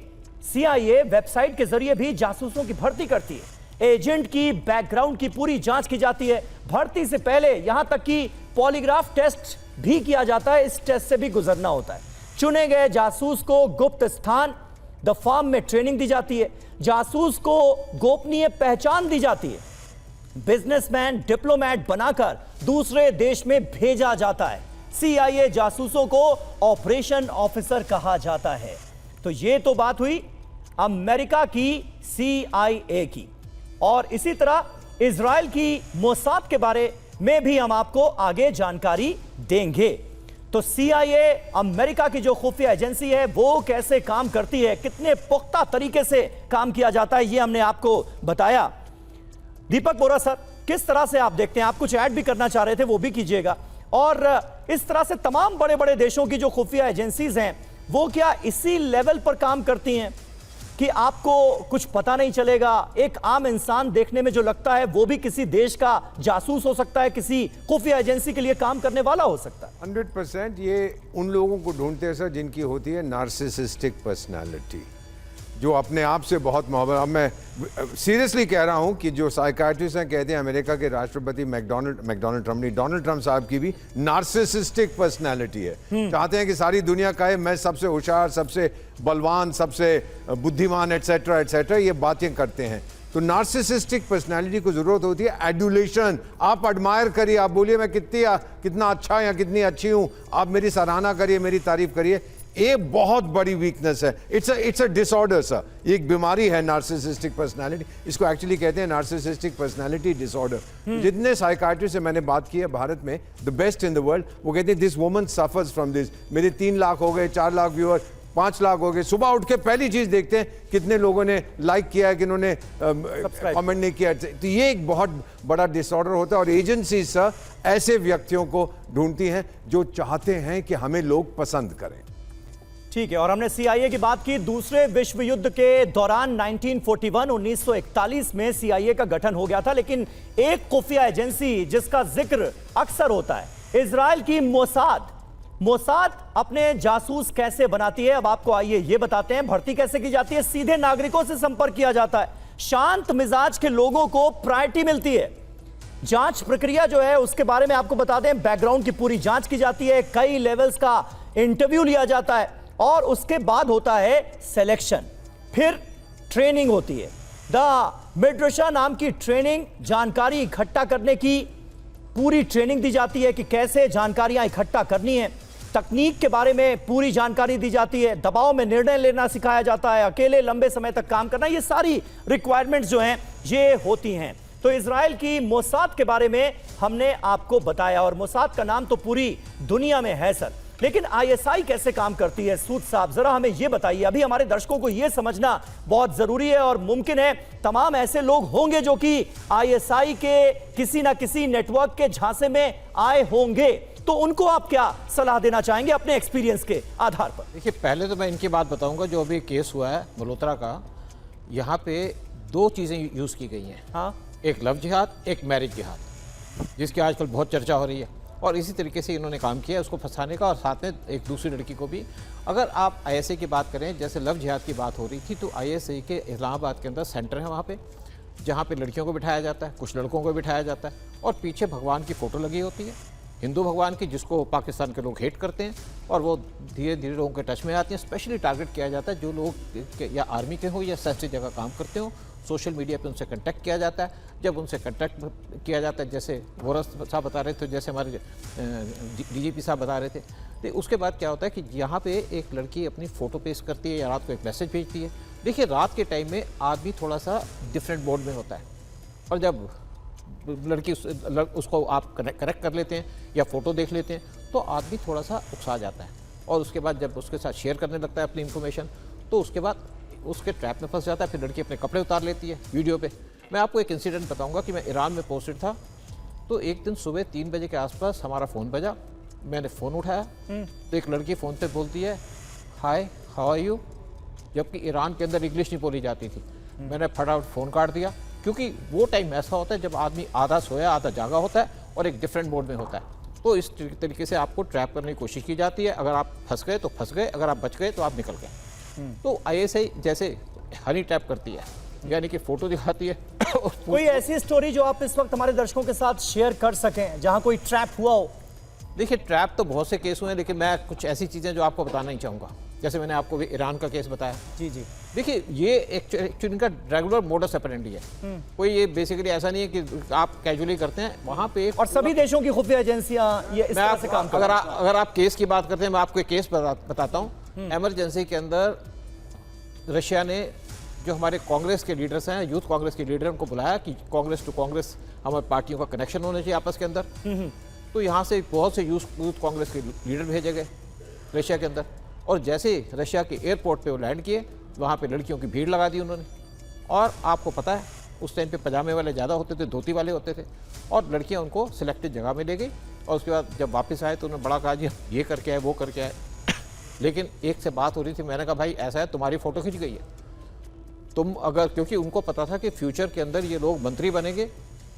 CIA वेबसाइट के जरिए भी जासूसों की भर्ती करती है। एजेंट की बैकग्राउंड की पूरी जांच की जाती है। भर्ती से पहले यहां तक कि पॉलीग्राफ टेस्ट भी किया जाता है, इस टेस्ट से भी गुजरना होता है। चुने गए जासूस को गुप्त स्थान द फॉर्म में ट्रेनिंग दी जाती है। जासूस को गोपनीय पहचान दी जाती है। बिजनेसमैन, डिप्लोमेट बनाकर दूसरे देश में भेजा जाता है। CIA जासूसों को ऑपरेशन ऑफिसर कहा जाता है। तो ये तो बात हुई अमेरिका की CIA की, और इसी तरह इजराइल की मोसाद के बारे में भी हम आपको आगे जानकारी देंगे। तो CIA अमेरिका की जो खुफिया एजेंसी है, वो कैसे काम करती है, कितने पुख्ता तरीके से काम किया जाता है, ये हमने आपको बताया। दीपक बोरा सर, किस तरह से आप देखते हैं? आप कुछ ऐड भी करना चाह रहे थे, वो भी कीजिएगा। और इस तरह से तमाम बड़े बड़े देशों की जो खुफिया एजेंसीज हैं, वो क्या इसी लेवल पर काम करती हैं कि आपको कुछ पता नहीं चलेगा? एक आम इंसान देखने में जो लगता है, वो भी किसी देश का जासूस हो सकता है, किसी खुफिया एजेंसी के लिए काम करने वाला हो सकता है। 100% ये उन लोगों को ढूंढते हैं सर जिनकी होती है नार्सिसिस्टिक पर्सनालिटी, जो अपने आप से बहुत मोहब्बत। अब मैं सीरियसली कह रहा हूं कि जो साइकाट्रिस्ट हैं कहते हैं अमेरिका के राष्ट्रपति डोनाल्ड ट्रंप साहब की भी नार्सिसिस्टिक पर्सनालिटी है। चाहते हैं कि सारी दुनिया कहे मैं सबसे होशियार, सबसे बलवान, सबसे बुद्धिमान, एटसेट्रा एटसेट्रा, ये बातें करते हैं। तो नार्सिसिस्टिक पर्सनालिटी को जरूरत होती है एडुलेशन। आप एडमायर करिए, आप बोलिए मैं कितना अच्छा या कितनी अच्छी हूं, आप मेरी सराहना करिए, मेरी तारीफ करिए। ये बहुत बड़ी वीकनेस है। इट्स अ डिसऑर्डर सर, एक बीमारी है नार्सिसिस्टिक पर्सनालिटी। इसको एक्चुअली कहते हैं नार्सिसिस्टिक पर्सनालिटी डिसऑर्डर। जितने साइकाट्रिस्ट से मैंने बात की है भारत में, the best in the world, वो कहते हैं this woman suffers from this. मेरे 3 लाख हो गए, 4 लाख व्यूअर, 5 लाख हो गए। सुबह उठ के पहली चीज देखते हैं कितने लोगों ने लाइक किया है, किन्होंने कमेंट नहीं किया। तो ये एक बहुत बड़ा डिसऑर्डर होता है, और एजेंसी सर ऐसे व्यक्तियों को ढूंढती हैं जो चाहते हैं कि हमें लोग पसंद करें। ठीक है, और हमने CIA की बात की। दूसरे विश्व युद्ध के दौरान 1941 में CIA का गठन हो गया था, लेकिन एक खुफिया एजेंसी जिसका जिक्र अक्सर होता है, इजराइल की मोसाद अपने जासूस कैसे बनाती है, अब आपको आइए ये बताते हैं। भर्ती कैसे की जाती है? सीधे नागरिकों से संपर्क किया जाता है। शांत मिजाज के लोगों को प्रायोरिटी मिलती है। जांच प्रक्रिया जो है उसके बारे में आपको बता दें, बैकग्राउंड की पूरी जांच की जाती है, कई लेवल्स का इंटरव्यू लिया जाता है, और उसके बाद होता है सिलेक्शन, फिर ट्रेनिंग होती है। द मिड्रशा नाम की ट्रेनिंग, जानकारी इकट्ठा करने की पूरी ट्रेनिंग दी जाती है कि कैसे जानकारियां इकट्ठा करनी है। तकनीक के बारे में पूरी जानकारी दी जाती है। दबाव में निर्णय लेना सिखाया जाता है, अकेले लंबे समय तक काम करना, ये सारी रिक्वायरमेंट्स जो हैं ये होती हैं। तो इजराइल की मोसाद के बारे में हमने आपको बताया, और मोसाद का नाम तो पूरी दुनिया में है सर। लेकिन ISI कैसे काम करती है? सूद साहब जरा हमें यह बताइए। अभी हमारे दर्शकों को यह समझना बहुत जरूरी है, और मुमकिन है तमाम ऐसे लोग होंगे जो कि ISI के किसी ना किसी नेटवर्क के झांसे में आए होंगे। तो उनको आप क्या सलाह देना चाहेंगे अपने एक्सपीरियंस के आधार पर? देखिए, पहले तो मैं इनकी बात बताऊंगा। जो अभी केस हुआ है मल्होत्रा का, यहाँ पे 2 चीज़ें यूज़ की गई हैं। हाँ, एक लव जिहाद, एक मैरिज जिहाद, जिसकी आजकल बहुत चर्चा हो रही है। और इसी तरीके से इन्होंने काम किया उसको फंसाने का, और साथ में एक दूसरी लड़की को भी। अगर आप ISA की बात करें, जैसे लव जिहाद की बात हो रही थी, तो ISA के इस्लामाबाद के अंदर सेंटर है वहाँ पे, जहाँ पे लड़कियों को बिठाया जाता है, कुछ लड़कों को बिठाया जाता है, और पीछे भगवान की फ़ोटो लगी होती है, हिंदू भगवान की, जिसको पाकिस्तान के लोग हेट करते हैं, और वो धीरे धीरे लोगों के टच में आती हैं। स्पेशली टारगेट किया जाता है जो लोग या आर्मी के हो या सेंसिटिव जगह काम करते हो। सोशल मीडिया पे उनसे कांटेक्ट किया जाता है। जब उनसे कांटेक्ट किया जाता है, जैसे वोरा साहब बता रहे थे, जैसे हमारे DGP साहब बता रहे थे, तो उसके बाद क्या होता है कि यहाँ पे एक लड़की अपनी फ़ोटो पेश करती है या रात को एक मैसेज भेजती है। देखिए, रात के टाइम में आदमी थोड़ा सा डिफरेंट मोड में होता है, और जब लड़की उसको आप कनेक्ट कर लेते हैं या फ़ोटो देख लेते हैं, तो आदमी थोड़ा सा उकसा जाता है, और उसके बाद जब उसके साथ शेयर करने लगता है अपनी इन्फॉर्मेशन, तो उसके बाद उसके ट्रैप में फंस जाता है। फिर लड़की अपने कपड़े उतार लेती है वीडियो पे। मैं आपको एक इंसिडेंट बताऊंगा कि मैं ईरान में पोस्टेड था, तो एक दिन सुबह 3 बजे के आसपास हमारा फ़ोन बजा। मैंने फ़ोन उठाया तो एक लड़की फ़ोन पे बोलती है, हाय हाउ आर यू, जबकि ईरान के अंदर इंग्लिश नहीं बोली जाती थी। मैंने फटाफट फ़ोन काट दिया, क्योंकि वो टाइम ऐसा होता है जब आदमी आधा सोया आधा जागा होता है और एक डिफरेंट मोड में होता है। तो इस तरीके से आपको ट्रैप करने की कोशिश की जाती है। अगर आप फंस गए तो फंस गए, अगर आप बच गए तो आप निकल गए। तो ISA जैसे हनी ट्रैप करती है, यानी कि फ़ोटो दिखाती है। कोई ऐसी स्टोरी जो आप इस वक्त हमारे दर्शकों के साथ शेयर कर सकें जहां कोई ट्रैप हुआ हो? देखिए, ट्रैप तो बहुत से केस हुए हैं, लेकिन मैं कुछ ऐसी चीज़ें जो आपको बताना ही चाहूँगा। जैसे मैंने आपको भी ईरान का केस बताया। जी जी। देखिए, ये एक्चुअली इनका रेगुलर मोडस ऑपरेंडी है। कोई ये बेसिकली ऐसा नहीं है कि आप कैजुअली करते हैं। वहाँ पे और सभी देशों की खुफिया एजेंसियां ये इस तरह से काम करती हैं। अगर आप केस की बात करते हैं, मैं आपको एक केस बताता हूँ। एमरजेंसी के अंदर रशिया ने जो हमारे कांग्रेस के लीडर्स हैं, यूथ कांग्रेस के लीडर, उनको बुलाया कि कांग्रेस टू कांग्रेस हमारी पार्टियों का कनेक्शन होना चाहिए आपस के अंदर। तो यहाँ से बहुत से यूथ कांग्रेस के लीडर भेजे गए रशिया के अंदर, और जैसे रशिया के एयरपोर्ट पे वो लैंड किए, वहाँ पे लड़कियों की भीड़ लगा दी उन्होंने। और आपको पता है उस टाइम पे पजामे वाले ज़्यादा होते थे, धोती वाले होते थे, और लड़कियाँ उनको सिलेक्टेड जगह में ले गई। और उसके बाद जब वापस आए तो उन्होंने बड़ा कहा, जी ये करके आए, वो करके आए। लेकिन एक से बात हो रही थी, मैंने कहा भाई ऐसा है, तुम्हारी फ़ोटो खिंच गई है, तुम अगर, क्योंकि उनको पता था कि फ्यूचर के अंदर ये लोग मंत्री बनेंगे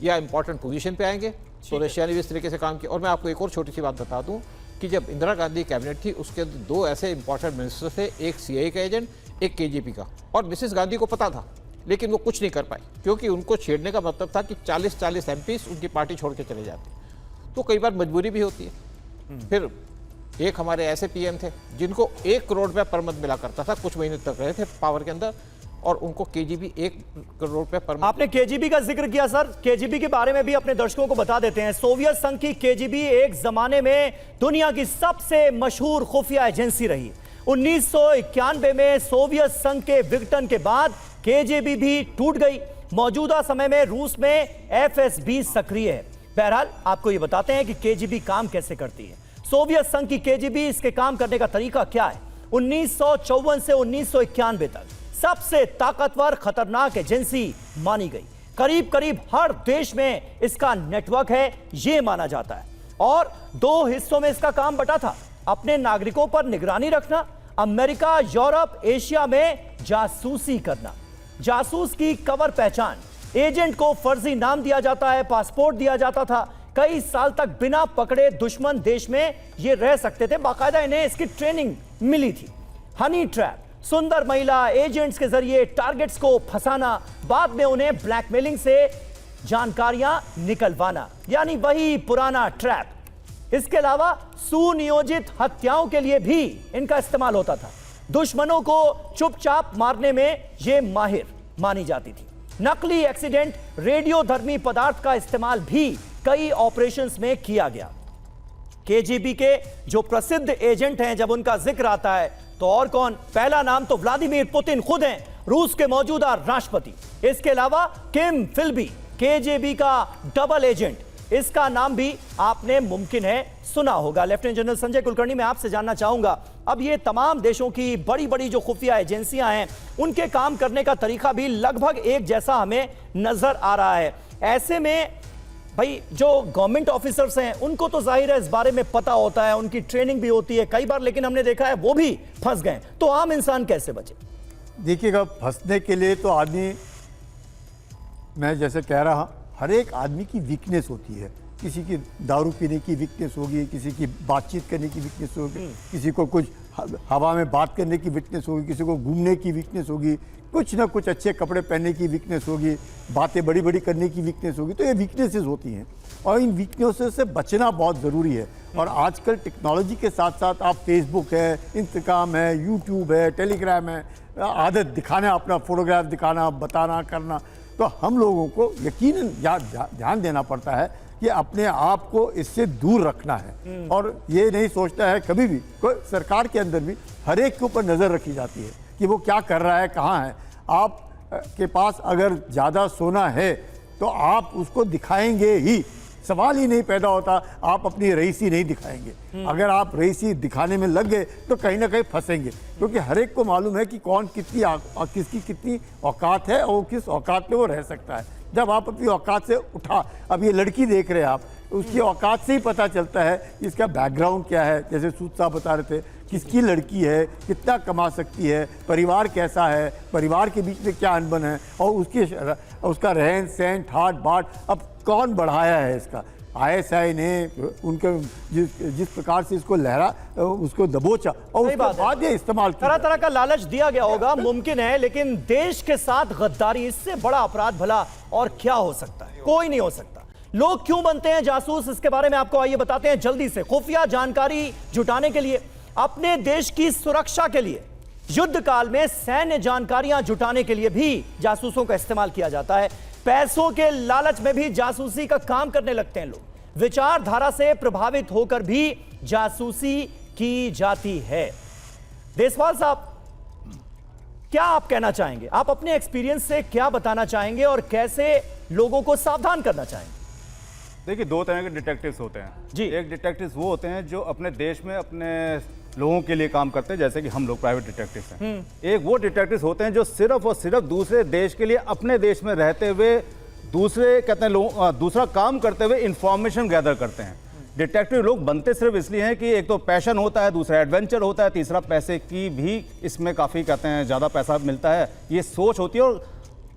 या इंपॉर्टेंट पोजीशन पे आएंगे, तो रशिया ने भी इस तरीके से काम किया। और मैं आपको एक और छोटी सी बात बता दूं कि जब इंदिरा गांधी कैबिनेट थी, उसके अंदर 2 ऐसे इंपॉर्टेंट मिनिस्टर थे, एक CIA का एजेंट, एक KGB का। और मिसेस गांधी को पता था, लेकिन वो कुछ नहीं कर पाई, क्योंकि उनको छेड़ने का मतलब था कि 40-40 MPs उनकी पार्टी छोड़ के चले जाते। तो कई बार मजबूरी भी होती है। फिर एक हमारे ऐसे PM थे जिनको 1 करोड़ रुपया पर मंथ मिला करता था, कुछ महीने तक रहे थे पावर के अंदर, और उनको KGB 1 करोड़ रुपए पर मंथ। आपने KGB का जिक्र किया सर, KGB के बारे में भी अपने दर्शकों को बता देते हैं। सोवियत संघ की KGB एक जमाने में दुनिया की सबसे मशहूर खुफिया एजेंसी रही। 1991 में सोवियत संघ के विघटन के बाद KGB भी टूट गई। मौजूदा समय में रूस में FSB सक्रिय है। बहरहाल आपको ये बताते हैं कि KGB काम कैसे करती है। सोवियत संघ की KGB, इसके काम करने का तरीका क्या है? 1954 से 1991 तक सबसे ताकतवर खतरनाक एजेंसी मानी गई। करीब करीब हर देश में इसका नेटवर्क है, यह माना जाता है। और 2 हिस्सों में इसका काम बटा था, अपने नागरिकों पर निगरानी रखना, अमेरिका, यूरोप, एशिया में जासूसी करना। जासूस की कवर पहचान, एजेंट को फर्जी नाम दिया जाता है, पासपोर्ट दिया जाता था। कई साल तक बिना पकड़े दुश्मन देश में ये रह सकते थे, बाकायदा इन्हें इसकी ट्रेनिंग मिली थी। हनी ट्रैप, सुंदर महिला एजेंट्स के जरिए टारगेट्स को फंसाना, बाद में उन्हें ब्लैकमेलिंग से जानकारियां निकलवाना, यानी वही पुराना ट्रैप। इसके अलावा सुनियोजित हत्याओं के लिए भी इनका इस्तेमाल होता था। दुश्मनों को चुपचाप मारने में ये माहिर मानी जाती थी। नकली एक्सीडेंट, रेडियोधर्मी पदार्थ का इस्तेमाल भी कई ऑपरेशंस में किया गया। KGB के जो प्रसिद्ध एजेंट हैं, जब उनका जिक्र आता है तो और कौन? पहला नाम तो व्लादिमीर पुतिन खुद हैं, रूस के मौजूदा राष्ट्रपति। इसके अलावा किम फिल्बी, KGB का डबल एजेंट, इसका नाम भी आपने मुमकिन है सुना होगा। लेफ्टिनेंट जनरल संजय कुलकर्णी, मैं आपसे जानना चाहूंगा, अब ये तमाम देशों की बड़ी बड़ी जो खुफिया एजेंसियां हैं, उनके काम करने का तरीका भी लगभग एक जैसा हमें नजर आ रहा है। ऐसे में भाई जो गवर्नमेंट ऑफिसर्स हैं उनको तो जाहिर है इस बारे में पता होता है, उनकी ट्रेनिंग भी होती है कई बार, लेकिन हमने देखा है वो भी फंस गए। तो आम इंसान कैसे बचे? देखिएगा, फंसने के लिए तो आदमी, मैं जैसे कह रहा, हर एक आदमी की वीकनेस होती है। किसी की दारू पीने की वीकनेस होगी, किसी की बातचीत करने की वीकनेस होगी, किसी को कुछ हवा में बात करने की वीकनेस होगी, किसी को घूमने की वीकनेस होगी, कुछ ना कुछ अच्छे कपड़े पहनने की वीकनेस होगी, बातें बड़ी बड़ी करने की वीकनेस होगी। तो ये वीकनेसेस होती हैं और इन वीकनेसेस से बचना बहुत ज़रूरी है। और आजकल टेक्नोलॉजी के साथ साथ आप फेसबुक है, इंस्टाग्राम है, यूट्यूब है, टेलीग्राम है, आदत दिखाना, अपना फोटोग्राफ दिखाना, बताना, करना, तो हम लोगों को यकीनन ध्यान देना पड़ता है कि अपने आप को इससे दूर रखना है। और ये नहीं सोचता है कभी भी, कोई सरकार के अंदर भी हर एक के ऊपर नज़र रखी जाती है कि वो क्या कर रहा है, कहाँ है। आप के पास अगर ज़्यादा सोना है तो आप उसको दिखाएंगे ही, सवाल ही नहीं पैदा होता आप अपनी रईसी नहीं दिखाएंगे। अगर आप रईसी दिखाने में लग गए तो कहीं ना कहीं फंसेंगे, क्योंकि हर एक को मालूम है कि कौन कितनी किसकी कितनी औकात है और किस औकात पे वो रह सकता है। जब आप अपनी औकात से उठा, अब ये लड़की देख रहे हैं आप, उसकी औकात से ही पता चलता है इसका बैकग्राउंड क्या है। जैसे सूद साहब बता रहे थे, किसकी लड़की है, कितना कमा सकती है, परिवार कैसा है, परिवार के बीच में क्या अनबन है, और उसका रहन सहन, ठाट बाट, अब कौन बढ़ाया है इसका। ISI ने उनके जिस प्रकार से इसको लहरा, उसको दबोचा और उसके बाद ये इस्तेमाल किया। तरह तरह का लालच दिया गया होगा, मुमकिन है, लेकिन देश के साथ गद्दारी, इससे बड़ा अपराध भला और क्या हो सकता है? कोई नहीं हो सकता। लोग क्यों बनते हैं जासूस, इसके बारे में आपको आइए बताते हैं जल्दी से। खुफिया जानकारी जुटाने के लिए, अपने देश की सुरक्षा के लिए, युद्ध काल में सैन्य जानकारियां जुटाने के लिए भी जासूसों का इस्तेमाल किया जाता है। पैसों के लालच में भी जासूसी का काम करने लगते हैं लोग। विचारधारा से प्रभावित होकर भी जासूसी की जाती है। देसवाल साहब, क्या आप कहना चाहेंगे? आप अपने एक्सपीरियंस से क्या बताना चाहेंगे और कैसे लोगों को सावधान करना चाहेंगे? देखिए, दो तरह के डिटेक्टिव्स होते हैं जी। एक डिटेक्टिव्स वो होते हैं जो अपने देश में अपने लोगों के लिए काम करते हैं, जैसे कि हम लोग प्राइवेट डिटेक्टिव्स हैं। एक वो डिटेक्टिव्स होते हैं जो सिर्फ और सिर्फ दूसरे देश के लिए, अपने देश में रहते हुए दूसरे कहते हैं लोग दूसरा काम करते हुए इंफॉर्मेशन गैदर करते हैं। डिटेक्टिव लोग बनते सिर्फ इसलिए हैं कि एक तो पैशन होता है, दूसरा एडवेंचर होता है, तीसरा पैसे की भी इसमें काफ़ी कहते हैं ज़्यादा पैसा मिलता है, ये सोच होती है। और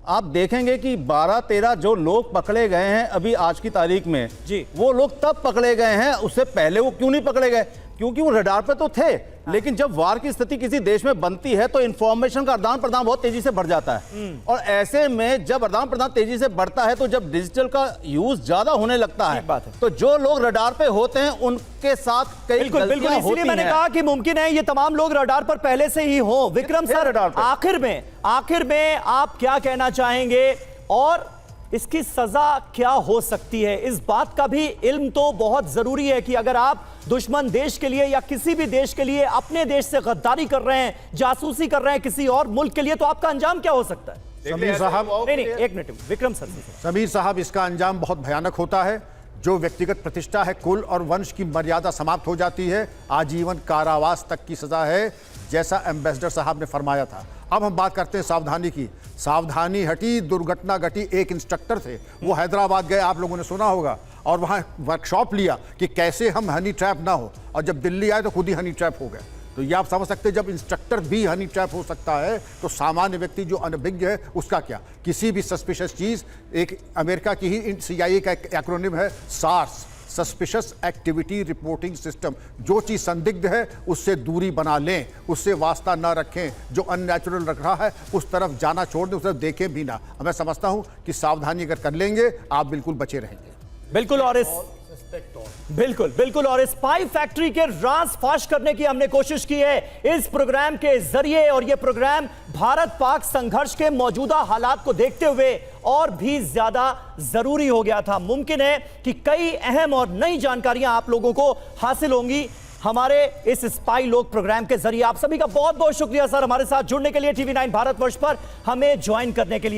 आप देखेंगे कि 12-13 जो लोग पकड़े गए हैं अभी आज की तारीख में जी, वो लोग तब पकड़े गए हैं, उससे पहले वो क्यों नहीं पकड़े गए? क्योंकि वो रडार पे तो थे, लेकिन जब वार की स्थिति किसी देश में बनती है तो इंफॉर्मेशन का आदान प्रदान बहुत तेजी से बढ़ जाता है। और ऐसे में जब आदान प्रदान तेजी से बढ़ता है तो जब डिजिटल का यूज ज्यादा होने लगता है तो जो लोग रडार पे होते हैं उनके साथ कई बिल्कुल बिल्कुल, इसलिए मैंने कहा कि मुमकिन है ये तमाम लोग रडार पर पहले से ही हो। विक्रम सर, आखिर में आप क्या कहना चाहेंगे और इसकी सजा क्या हो सकती है? इस बात का भी इल्म तो बहुत जरूरी है कि अगर आप दुश्मन देश के लिए या किसी भी देश के लिए अपने देश से गद्दारी कर रहे हैं, जासूसी कर रहे हैं किसी और मुल्क के लिए, तो आपका अंजाम क्या हो सकता है? समीर साहब, नहीं, एक मिनट, विक्रम सर। समीर साहब, इसका अंजाम बहुत भयानक होता है। जो व्यक्तिगत प्रतिष्ठा है, कुल और वंश की मर्यादा समाप्त हो जाती है, आजीवन कारावास तक की सजा है, जैसा एम्बेसडर साहब ने फरमाया था। अब हम बात करते हैं सावधानी की। सावधानी हटी, दुर्घटना घटी। एक इंस्ट्रक्टर थे, वो हैदराबाद गए, आप लोगों ने सुना होगा, और वहाँ वर्कशॉप लिया कि कैसे हम हनी ट्रैप ना हो, और जब दिल्ली आए तो खुद ही हनी ट्रैप हो गए। तो ये आप समझ सकते हैं, जब इंस्ट्रक्टर भी हनी ट्रैप हो सकता है तो सामान्य व्यक्ति जो अनभिज्ञ है उसका क्या? किसी भी सस्पिशियस चीज़, एक अमेरिका की ही CIA का एक एक्रोनिम है SARS, suspicious activity reporting system. जो चीज़ संदिग्ध है उससे दूरी बना लें, उससे वास्ता ना रखें, जो अननेचुरल रख रहा है उस तरफ जाना छोड़ दें, उस तरफ देखें भी ना। मैं समझता हूं कि सावधानी अगर कर लेंगे आप बिल्कुल बचे रहेंगे। बिल्कुल, और स्पाई फैक्ट्री के राज फाश करने की हमने कोशिश की है इस प्रोग्राम के जरिए, और यह प्रोग्राम भारत पाक संघर्ष के मौजूदा हालात को देखते हुए और भी ज्यादा जरूरी हो गया था। मुमकिन है कि कई अहम और नई जानकारियां आप लोगों को हासिल होंगी हमारे इस स्पाई लोग प्रोग्राम के जरिए। आप सभी का बहुत बहुत शुक्रिया सर, हमारे साथ जुड़ने के लिए, TV9 भारतवर्ष पर हमें ज्वाइन करने के लिए।